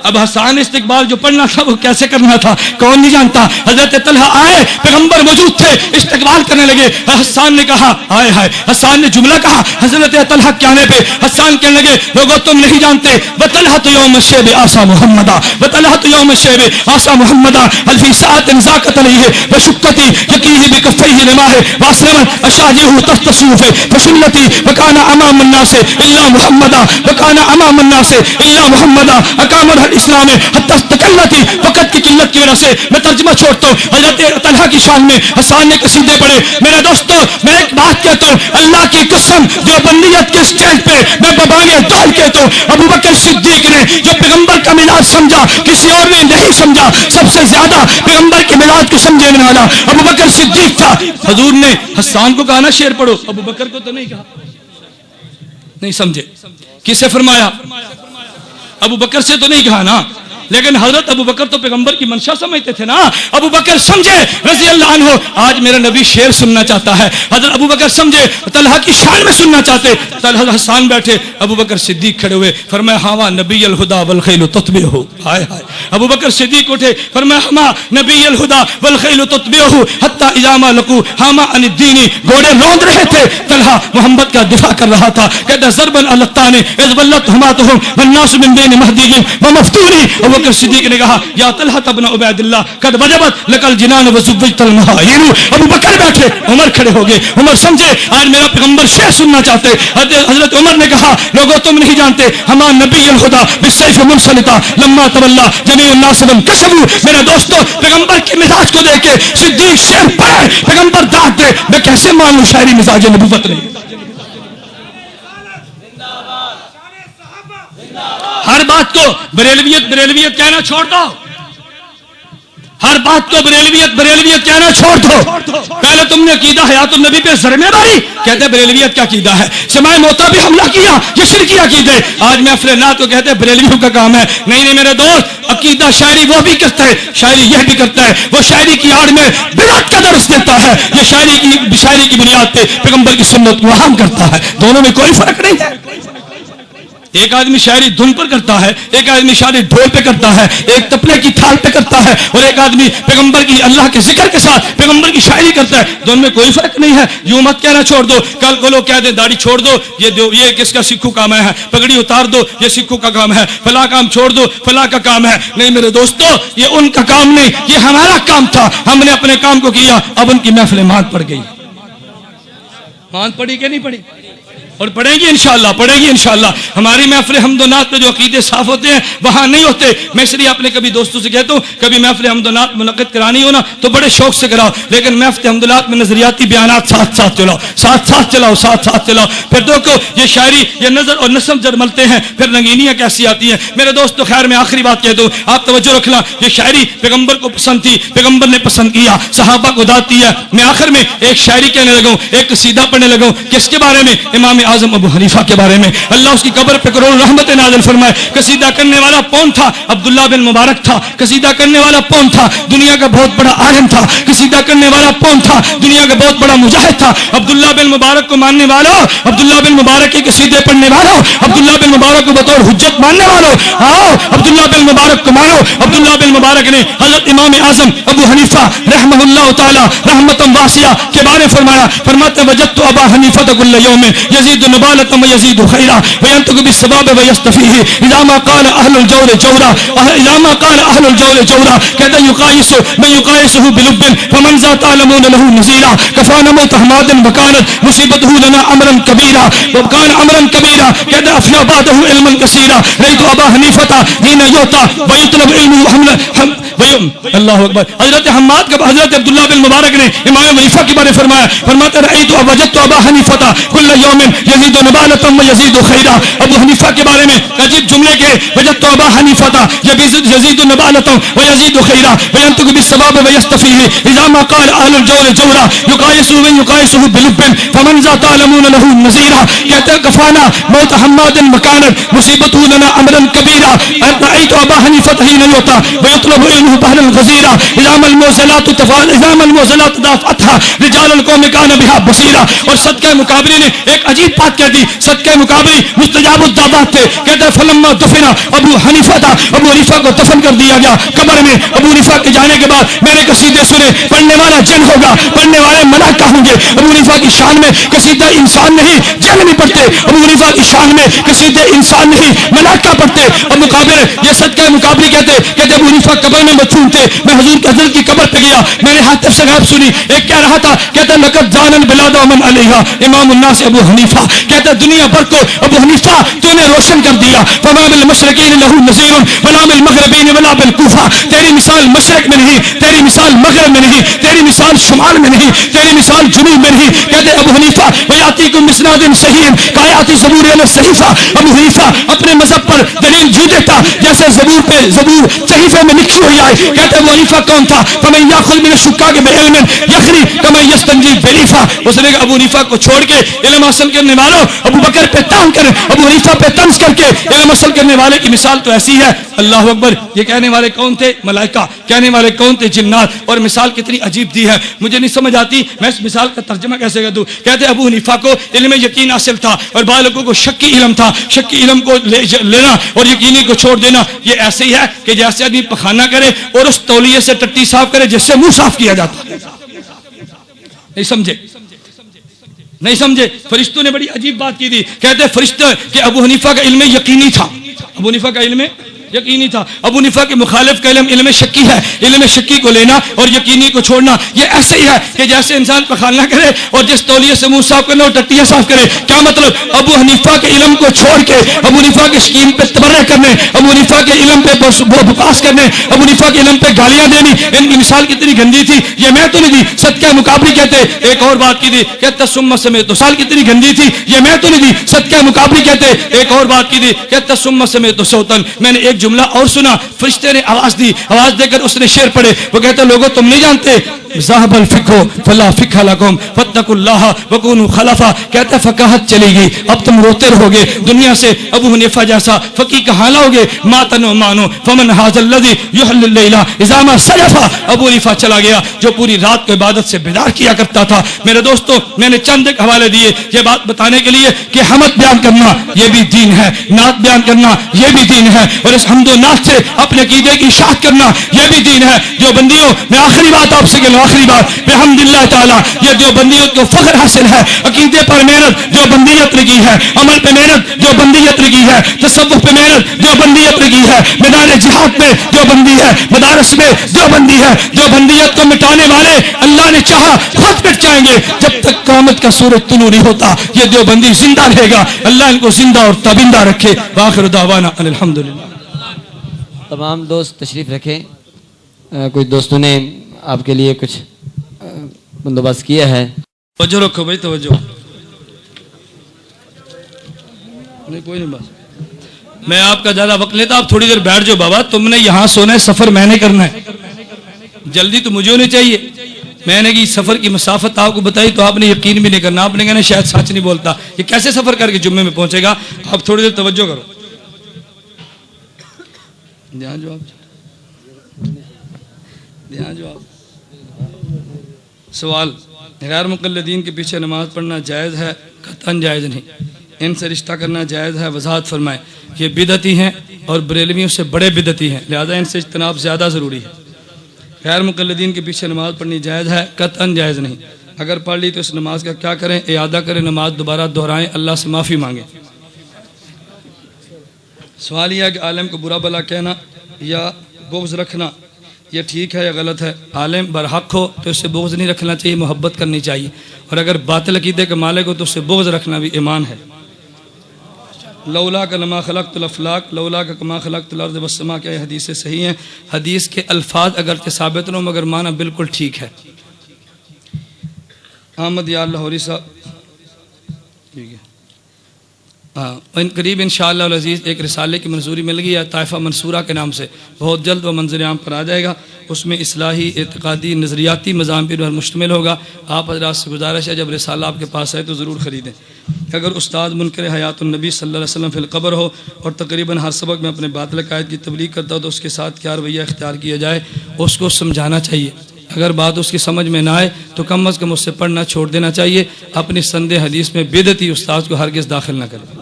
اب حسان استقبال جو پڑھنا تھا وہ کیسے کرنا تھا کون نہیں جانتا. حضرت طلحہ آئے, پیغمبر موجود تھے, استقبال کرنے لگے. حسان نے کہا آئے ہائے, حسان نے جملہ کہا حضرت طلحہ کے آنے پہ. حسان کہنے لگے لوگوں تم نہیں جانتے, وطلحہ یوم الشیب آسا محمدہ, وطلحہ یوم الشیب آسا محمدہ, الفی ساعت نزاکت علیہ وشکتی یقیہ بکفیہ رماہ واسلم اشاجہ تحت السیوف فشلتی وکان امام الناس الا محمدہ, وکان امام الناس الا محمدہ اقام الاسلام حتی استقلتی. وقت کی قلت کی وجہ سے میں ترجمہ چھوڑتا ہوں. حضرت طلحہ کی شان میں حسان نے قصیدے پڑھے. میرے دوستو میں ایک بات کہتا ہوں, اللہ کی قسم جو بندیت کے سٹیج پہ میں ببانے دول کہتا ہوں, ابو بکر صدیق نے جو پیغمبر کا مزاج سمجھا کسی اور نے نہیں سمجھا, سب سے زیادہ پیغمبر کے مزاج کو سمجھنے والا ابو بکر صدیق تھا. حضور نے حسان کو کہا نا شعر پڑھو, ابو بکر کو تو نہیں کہا, نہیں سمجھے. کسے فرمایا؟ ابو بکر سے تو نہیں کہا نا, لیکن حضرت ابو بکر تو پیغمبر کی منشا سمجھتے تھے نا. ابو بکر سمجھے رضی اللہ عنہ, آج میرا نبی شعر سننا چاہتا ہے. حضرت ابو بکر سمجھے طلحہ کی شان میں سننا چاہتے. طلحہ حسان بیٹھے, ابو بکر صدیق کھڑے ہوئے, فرمایا ہاں نبی الہدا والخیل تتبعہ. ہائے ہائے. ابو بکر صدیق اٹھے, فرمایا ہاں نبی الہدا والخیل تتبعہ حتی اذا ما لقوا ہاما عن الدین. گھوڑے روند رہے تھے, طلحہ محمد کا دفاع کر رہا تھا. کہتا ضربا علی الطعن اذ ولت حماتهم والناس من بین مہدیهم ومفتونی. ابو بکر صدیق نے کہا یا طلحہ ابن عبید اللہ قد وجبت لك الجنان وزوجت المحارم. ابو بکر بیٹھے, عمر کھڑے ہو گئے. عمر سمجھے آج میرا پیغمبر شعر سننا چاہتے. حضرت عمر نے کہا لوگوں تم نہیں جانتے, ہما نبی الہدا بالسیف منسلطا لما تولا جميع الناس وانكسبوا. میرے دوستو پیغمبر کے مزاج کو دیکھ کے صدیق شعر پڑھے, پیغمبر داد دے, میں کیسے مانوں شاعری مزاج نبوت نہیں. ہر بات کو بریلویت بریلویت کہنا چھوڑ دو, ہر بات کو بریلویت بریلویت کہنا چھوڑ دو. پہلے تم نے عقیدہ حیات النبی پہ ذرمے ماری, کہتے بریلویت کیا عقیدہ ہے, سماع موتا بھی حملہ کیا, یہ شرکی عقیدے. آج محفل نعت کو کہتے بریلویوں کا کام ہے. نہیں نہیں میرے دوست, عقیدہ شاعری وہ بھی کرتا ہے, شاعری یہ بھی کرتا ہے. وہ شاعری کی آڑ میں بدعت کا درس دیتا ہے, یہ شاعری کی بنیاد پہ پیغمبر کی سنت کو عام کرتا ہے. دونوں میں کوئی فرق نہیں ہے. ایک آدمی شاعری دھن پر کرتا ہے, ایک آدمی شاعری ڈھول پہ کرتا ہے, ایک تپلے کی تھال پہ کرتا ہے, اور ایک آدمی پیغمبر کی اللہ کے ذکر کے ساتھ پیغمبر کی شاعری کرتا ہے. دونوں میں کوئی فرق نہیں ہے. یوں مت کہنا چھوڑ دو, کل کو لوگ کہہ دیں داڑھی چھوڑ دو, یہ کس کا سکھوں کام ہے, پگڑی اتار دو یہ سکھوں کا کام ہے, فلاں کام چھوڑ دو فلاں کا کام ہے. نہیں میرے دوستو, یہ ان کا کام نہیں, یہ ہمارا کام تھا. ہم نے اپنے کام کو کیا, اب ان کی محفلیں ماند پڑ گئی. ماند پڑی کہ نہیں پڑی؟ اور پڑھیں گی انشاءاللہ, پڑھیں گی انشاءاللہ. ہماری محفل حمد و نعت میں جو عقیدے صاف ہوتے ہیں وہاں نہیں ہوتے. میں اس لیے اپنے کبھی دوستوں سے کہتا ہوں کبھی محفل حمد و نعت منعقد کرانی ہو نا تو بڑے شوق سے کراؤ, لیکن محفل حمد و نعت میں نظریاتی بیانات ساتھ ساتھ چلاؤ, ساتھ ساتھ چلاؤ, ساتھ ساتھ چلاؤ. پھر دیکھو یہ شاعری یہ نظر اور نسم جب ملتے ہیں پھر رنگینیاں کیسی آتی ہیں. میرے دوستو خیر میں آخری بات کہہ دوں, آپ توجہ رکھنا. یہ شاعری پیغمبر کو پسند تھی, پیغمبر نے پسند کیا, صحابہ کو داد دیا. میں آخر میں ایک شاعری کہنے لگا ہوں, ایک قصیدہ پڑھنے لگا ہوں. کس کے بارے میں؟ امام اعظم ابو حنیفہ کے بارے میں. اللہ اس کی قبر پہ کروڑ رحمت نازل فرمائے. قصیدہ کرنے والا کون تھا؟ عبداللہ بن مبارک تھا. قصیدہ کرنے والا کون تھا؟ دنیا کا بہت بڑا عالم تھا. قصیدہ کرنے والا کون تھا؟ دنیا کا بہت بڑا مجاہد تھا. عبداللہ بن مبارک کو ماننے والوں, عبداللہ بن مبارک کے قصیدے پڑھنے والوں, عبداللہ بن مبارک کو بطور حجت ماننے والوں, آؤ عبداللہ بن مبارک کو مانو. عبداللہ بن مبارک نے حضرت امام اعظم ابو حنیفہ رحمہ اللہ تعالی رحمۃ واسعہ کے بارے فرمایا, فرماتے وجدت ابا حنیفہ کل یوم یزید نبالۃ ویزید خیرا وینطق بالصواب ویستفیہ اذا ما قال اہل الجور جورا, اذا ما قال اہل الجور جورا. کہتا یقایس من یقایسہ بلب فمن ذا تعلمون له نذیرا کفان موت حماد وکانت مصیبته لنا امرا کبیرا وکان امرا کبیرا. کہتا افنا بعدہ علما کثیرا رأیت ابا حنیفہ حین یعطى ویطلب علمه اللہ اکبر. حضرت حماد کا حضرت عبداللہ بن مبارک نے امام حنیفہ کے بارے فرمایا, فرماتے رأیت وجدت ابا حنیفہ کل یوم یزید نبالۃ ویزید خیرا. ابو حنیفہ کے بارے میں عجیب جملے کے, وجدت ابا حنیفہ یزید نبالۃ ویزید خیرا وینطق بالصواب ویستفیہ اذا ما قال اہل الجور جورا یقایسہ بلب فمن ذا تعلمون له نذیرا. کہتے کفانا موت حماد مکانت مصیبته لنا امرا کبیرا. رأیت ابا حنیفہ حین یعطى ویطلب علمه بحرا غزیرا اذا ما الموزلات تفعل اذا ما الموزلات دافعتها رجال القوم كان بها بصیرا. اور صدقہ مقابلے نے ایک عجیب عجیب بات کہہ دی، صدقہ مقابری مستجاب الدعوات تھے. کہتے ہیں فلما دفن ابو حنیفہ تھا، ابو حنیفہ کو دفن کر دیا گیا قبر میں. ابو حنیفہ کے جانے کے بعد میں نے قصیدے سنے، پڑھنے والا جن ہوگا، پڑھنے والے ملائکہ ہوں گے. ابو حنیفہ کی شان میں قصیدہ انسان نہیں جن نہیں پڑھتے، ابو حنیفہ کی شان میں قصیدے انسان نہیں ملائکہ پڑھتے. اب مقابر یہ صدقہ مقابری کہتے ابو حنیفہ قبر میں مدفون تھے. میں حضور کے حضرت کی قبر پہ گیا، میں نے حاطب سے غیب سنی. ایک کہہ رہا تھا، کہتا لقد زان البلاد ومن علیہا امام الناس ابو حنیفہ. کہتا دنیا بھر کو ابو حنیفہ تو نے روشن کر دیا. فما بالمشرقین له نذیر ولا بالمغربین ولا بالکوفہ. تیری مثال مشرق میں نہیں، تیری مثال مغرب میں نہیں، تیری مثال شمال میں نہیں، تیری مثال جنوب میں نہیں. کہتے ابو حنیفہ ویاتیکم مسناد صحیح کایات زبور علی الصحیفہ. ابو حنیفہ اپنے مذہب پر دلیل جو دیتا جیسے زبور پہ زبور صحیفے میں لکھی ہوئی آئے. کہتے ابو حنیفہ کون تھا؟ فمن یاخذ من الشکاک بعلم یخری کما یستنجی بلیفہ. اس نے ابو حنیفہ کو چھوڑ کے علم حاصل کرنے والوں ابو بکر پہ تان کر، ابو حنیفہ پہ طنز کر کے علم حاصل کرنے والے کی مثال تو ایسی ہے. اللہ اکبر. یہ کہنے والے کون تھے؟ ملائکہ. کہنے والے کون تھے؟ جنات. اور مثال کتنی عجیب دی ہے، مجھے نہیں سمجھ آتی میں اس مثال کا ترجمہ کیسے کر دوں. کہتے ابو حنیفہ کو علم یقین حاصل تھا اور بعض لوگوں کو شکی علم تھا. شکی علم کو لینا اور یقینی کو چھوڑ دینا یہ ایسے ہی ہے کہ جیسے آدمی پخانہ کرے اور اس تولیے سے ٹٹی صاف کرے جس سے منہ صاف کیا جاتا ہے. نہیں سمجھے؟ نہیں سمجھے؟ فرشتوں نے بڑی عجیب بات کی تھی. کہتے فرشتے کہ ابو حنیفہ کا علم یقینی تھا. ابو حنیفہ کا علم یقینی تھا. ابو حنیفہ کے مخالف کا علم شکی ہے. علم شکی کو لینا اور یقینی کو چھوڑنا یہ ایسے ہی ہے کہ جیسے انسان پخانہ کرے اور جس تولیے سے منہ صاف کرنا اور ٹٹیاں صاف کرے. کیا مطلب؟ ابو حنیفہ کے علم کو چھوڑ کے ابو حنیفہ کے شکیم پہ تبرہ کرنے، ابو حنیفہ کے علم پہ بکواس کرنے، ابو حنیفہ کے علم پہ گالیاں دینی، ان کی مثال کتنی گندی تھی. یہ میں تو نہیں دی، صدقہ مقابری کہتے. ایک اور بات کی تھی، کہتا ثم سمیت، مثال کتنی گندی تھی. یہ میں تو نہیں دی، صدقہ مقابری کہتے. ایک اور بات کی تھی، کہتا ثم سمیت صوتن. میں نے ایک جملہ اور سنا، فرشتے نے آواز دی، آواز دے کر اس نے شعر پڑھے. وہ کہتا لوگوں تم نہیں جانتے ذهب الفقه فلا فقه لكم فاتقوا الله وكونوا خلفا. کہتا فقاہت چلی گئی، اب تم روتے رہو گے دنیا سے. ابو حنیفہ جیسا فقیہ کہاں لاؤ گے؟ ماتن و مانو فمن هذا الذي يحل الليل اذا ما سجف. ابو حنیفہ چلا گیا جو پوری رات کو عبادت سے بیدار کیا کرتا تھا. میرے دوستو میں نے چند ایک حوالے دیے یہ بات بتانے کے لیے کہ حمد بیان کرنا یہ بھی دین ہے، نعت بیان کرنا یہ بھی دین ہے، اور اس حمد و نعت سے اپنے عقیدے کی اشاعت کرنا یہ بھی دین ہے. جو بندیوں میں آخری بات آپ سے کہوں، آخری بات بحمداللہ تعالی یہ جو بندیت کو فخر حاصل ہے. عقیدے پر محنت جو بندیت لگی ہے، عمل پہ محنت جو بندیت لگی ہے، تصوف پہ محنت جو بندیت لگی ہے، میدان جہاد میں جو بندی ہے، مدارس میں جو بندی ہے. جو بندیت کو مٹانے والے اللہ نے چاہا خود مٹ جائیں گے. جب تک قیامت کا سورج طلوع نہیں ہوتا یہ دیوبندی زندہ رہے گا. اللہ ان کو زندہ اور تابندہ رکھے. وآخر دعوانا الحمدللہ. تمام دوست تشریف رکھیں. کچھ دوستوں نے آپ کے لیے کچھ بندوبست کیا ہے. توجہ رکھو بھائی، توجہ. نہیں کوئی نہیں، بس میں آپ کا زیادہ وقت لیتا. آپ تھوڑی دیر بیٹھ جاؤ. بابا تم نے یہاں سونا ہے، سفر میں نے کرنا ہے. جلدی تو مجھے ہونی چاہیے. میں نے کہ سفر کی مسافت آپ کو بتائی تو آپ نے یقین بھی نہیں کرنا. آپ نے کہنا شاید سچ نہیں بولتا، یہ کیسے سفر کر کے جمعے میں پہنچے گا. آپ تھوڑی دیر توجہ کرو. دھیان جو آپ سوال، غیر مقلدین کے پیچھے نماز پڑھنا جائز ہے؟ قطعاً جائز نہیں. ان سے رشتہ کرنا جائز ہے؟ وضاحت فرمائیں. یہ بدعتی ہیں اور بریلویوں سے بڑے بدعتی ہیں، لہذا ان سے اجتناب زیادہ ضروری ہے. غیر مقلدین کے پیچھے نماز پڑھنی جائز ہے؟ قطعاً جائز نہیں. اگر پڑھ لی تو اس نماز کا کیا کریں؟ اعادہ کریں، نماز دوبارہ دہرائیں، اللہ سے معافی مانگیں. سوال یہ ہے کہ عالم کو برا بھلا کہنا یا بغض رکھنا یہ ٹھیک ہے یا غلط ہے؟ عالم برحق ہو تو اس سے بغض نہیں رکھنا چاہیے، محبت کرنی چاہیے. اور اگر باطل عقیدے کے مالک ہو تو اس سے بغض رکھنا بھی ایمان ہے. لولا کا لما خلقت الافلاق لولا کا کما خلقت الارض والسماء، کیا یہ حدیث سے صحیح ہیں؟ حدیث کے الفاظ اگرچہ ثابت نہ ہوں مگر معنی بالکل ٹھیک ہے. احمد یا لاہوری صاحب ٹھیک ہے. ان قریب انشاءاللہ العزیز ایک رسالے کی منظوری مل گئی ہے طائفہ منصورہ کے نام سے، بہت جلد وہ منظر عام پر آ جائے گا. اس میں اصلاحی، اعتقادی، نظریاتی مضامین پر مشتمل ہوگا. آپ حضرات سے گزارش ہے جب رسالہ آپ کے پاس آئے تو ضرور خریدیں. اگر استاد منکر حیات النبی صلی اللہ علیہ وسلم فی القبر ہو اور تقریباً ہر سبق میں اپنے باطل عقائد کی تبلیغ کرتا ہو تو اس کے ساتھ کیا رویہ اختیار کیا جائے؟ اس کو سمجھانا چاہیے. اگر بات اس کی سمجھ میں نہ آئے تو کم از کم اس سے پڑھنا چھوڑ دینا چاہیے. اپنی سند حدیث میں بدعتی استاد کو ہرگز داخل نہ کرے.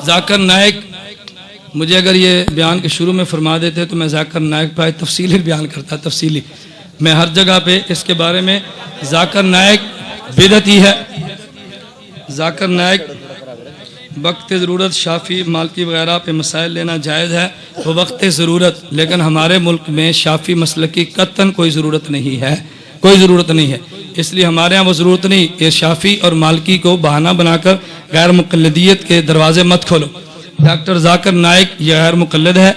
ذاکر نائک مجھے اگر یہ بیان کے شروع میں فرما دیتے تو میں ذاکر نائک پہ تفصیلی بیان کرتا. تفصیلی میں ہر جگہ پہ اس کے بارے میں ذاکر نائک بدعتی ہے. ذاکر نائک وقت ضرورت شافی مالکی وغیرہ پہ مسائل لینا جائز ہے وہ وقت ضرورت، لیکن ہمارے ملک میں شافی مسلک کی قطعاً کوئی ضرورت نہیں ہے، کوئی ضرورت نہیں ہے. اس لیے ہمارے ہاں وہ ضرورت نہیں کہ شافی اور مالکی کو بہانہ بنا کر غیر مقلدیت کے دروازے مت کھولو. ڈاکٹر ذاکر نائک یہ غیر مقلد ہے،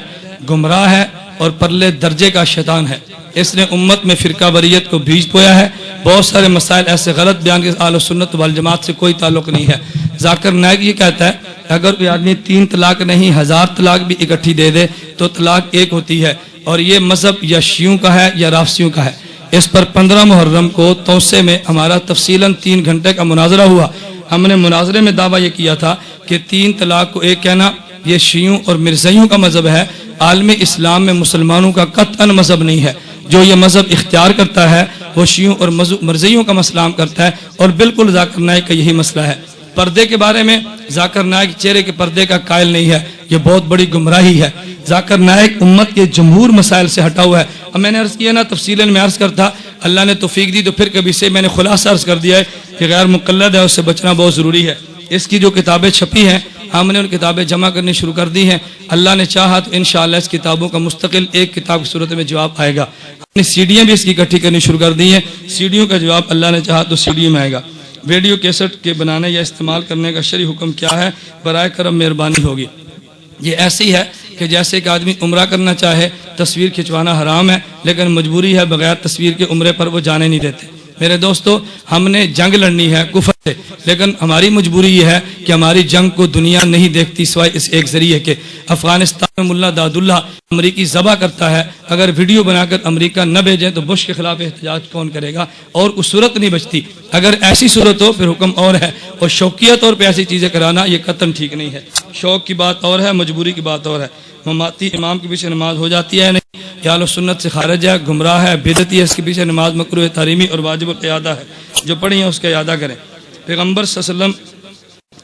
گمراہ ہے اور پرلے درجے کا شیطان ہے. اس نے امت میں فرقہ واریت کو بیج بویا ہے. بہت سارے مسائل ایسے غلط بیان کے اہل سنت والجماعت سے کوئی تعلق نہیں ہے. ذاکر نائک یہ کہتا ہے اگر کوئی آدمی 3 طلاق نہیں 1000 طلاق بھی اکٹھی دے دے تو طلاق ایک ہوتی ہے، اور یہ مذہب یا شیعوں کا ہے یا رافضیوں کا ہے. اس پر 15 محرم کو توسے میں ہمارا تفصیلاً 3 گھنٹے کا مناظرہ ہوا. ہم نے مناظرے میں دعویٰ یہ کیا تھا کہ 3 طلاق کو ایک کہنا یہ شیعوں اور مرزائیوں کا مذہب ہے. عالم اسلام میں مسلمانوں کا قطعاً مذہب نہیں ہے. جو یہ مذہب اختیار کرتا ہے وہ شیعوں اور مرزائیوں کا مسئلہ کرتا ہے، اور بالکل ذاکر نائک کا یہی مسئلہ ہے. پردے کے بارے میں ذاکر نائک چہرے کے پردے کا قائل نہیں ہے، یہ بہت بڑی گمراہی ہے. ذاکر نائک امت کے جمہور مسائل سے ہٹا ہوا ہے. اب میں نے عرض کیا نا تفصیلاً میں عرض کرتا، اللہ نے توفیق دی تو پھر کبھی سے میں نے خلاصہ عرض کر دیا ہے کہ غیر مقلد ہے، اس سے بچنا بہت ضروری ہے. اس کی جو کتابیں چھپی ہیں ہم نے ان کتابیں جمع کرنی شروع کر دی ہیں. اللہ نے چاہا تو انشاءاللہ اس کتابوں کا مستقل ایک کتاب کی صورت میں جواب آئے گا. ہم نے سیڈیاں بھی اس کی اکٹھی کرنی شروع کر دی ہیں. سیڈیوں کا جواب اللہ نے چاہا تو سیڈیوں میں آئے گا. ویڈیو کیسٹ کے بنانے یا استعمال کرنے کا شرعی حکم کیا ہے؟ برائے کرم مہربانی ہوگی. یہ ایسی ہے کہ جیسے کہ آدمی عمرہ کرنا چاہے تصویر کھنچوانا حرام ہے، لیکن مجبوری ہے بغیر تصویر کے عمرے پر وہ جانے نہیں دیتے. میرے دوستو ہم نے جنگ لڑنی ہے کفر سے، لیکن ہماری مجبوری یہ ہے کہ ہماری جنگ کو دنیا نہیں دیکھتی سوائے اس ایک ذریعے کے. افغانستان میں ملا داد اللہ امریکی ذبح کرتا ہے، اگر ویڈیو بنا کر امریکہ نہ بھیجیں تو بش کے خلاف احتجاج کون کرے گا؟ اور اس صورت نہیں بچتی. اگر ایسی صورت ہو پھر حکم اور ہے، اور شوقیہ طور پہ ایسی چیزیں کرانا یہ قطعاً ٹھیک نہیں ہے. شوق کی بات اور ہے، مجبوری کی بات اور ہے. مماتی امام کے پیچھے نماز ہو جاتی ہے نہیں، یا اہل سنت سے خارج ہے، گمراہ ہے، بدعتی ہے. اس کے پیچھے نماز مکروہ تحریمی اور واجب القیادہ ہے. جو پڑھی ہیں اس کا اعادہ کریں. پیغمبر صلی اللہ علیہ وسلم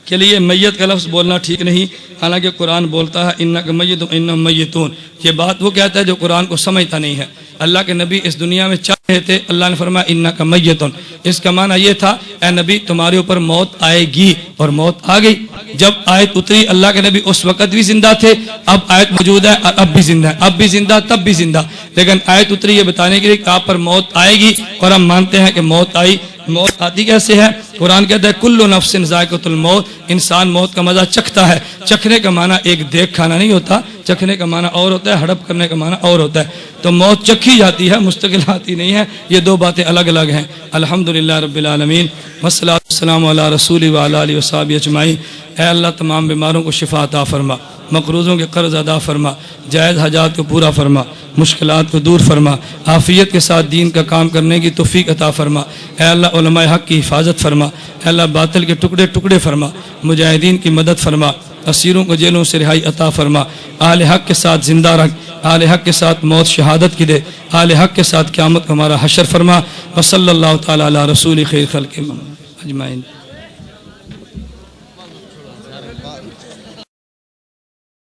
کے لیے میت کا لفظ بولنا ٹھیک نہیں، حالانکہ قرآن بولتا ہے انک میت انہم میتون. یہ بات وہ کہتا ہے جو قرآن کو سمجھتا نہیں ہے. اللہ کے نبی اس دنیا میں چل رہے تھے، اللہ نے فرمایا انک میتون. اس کا معنی یہ تھا اے نبی تمہارے اوپر موت آئے گی، اور موت آ گئی. جب آیت اتری اللہ کے نبی اس وقت بھی زندہ تھے، اب آیت موجود ہے اور اب بھی زندہ ہے، اب بھی زندہ تب بھی زندہ. لیکن آیت اتری یہ بتانے کے لیے کہ آپ پر موت آئے گی، اور ہم مانتے ہیں کہ موت آئی. موت آتی کیسے ہے؟ قرآن کہتا ہے کل نفس ذائقۃ الموت. انسان موت کا مزہ چکھتا ہے. چکھنے کا معنی ایک دیکھ کھانا نہیں ہوتا، چکھنے کا معنی اور ہوتا ہے، ہڑپ کرنے کا معنی اور ہوتا ہے. تو موت چکھی جاتی ہے، مستقل آتی نہیں ہے. یہ دو باتیں الگ الگ ہیں. الحمدللہ رب العالمین والصلاۃ والسلام علی رسول و علی آلہ وصحبہ اجمعین. اے اللہ تمام بیماروں کو شفا عطا فرما، مقروضوں کے قرض ادا فرما، جائز حاجات کو پورا فرما، مشکلات کو دور فرما، عافیت کے ساتھ دین کا کام کرنے کی توفیق عطا فرما. اے اللہ علماء حق کی حفاظت فرما. اے اللہ باطل کے ٹکڑے ٹکڑے فرما. مجاہدین کی مدد فرما. اسیروں کو جیلوں سے رہائی عطا فرما. اہل حق کے ساتھ زندہ رکھ. اہل حق کے ساتھ موت شہادت کی دے. اہل حق کے ساتھ قیامت کو ہمارا حشر فرما. وصلی اللہ تعالی علی رسول خیر خلق اجمعین.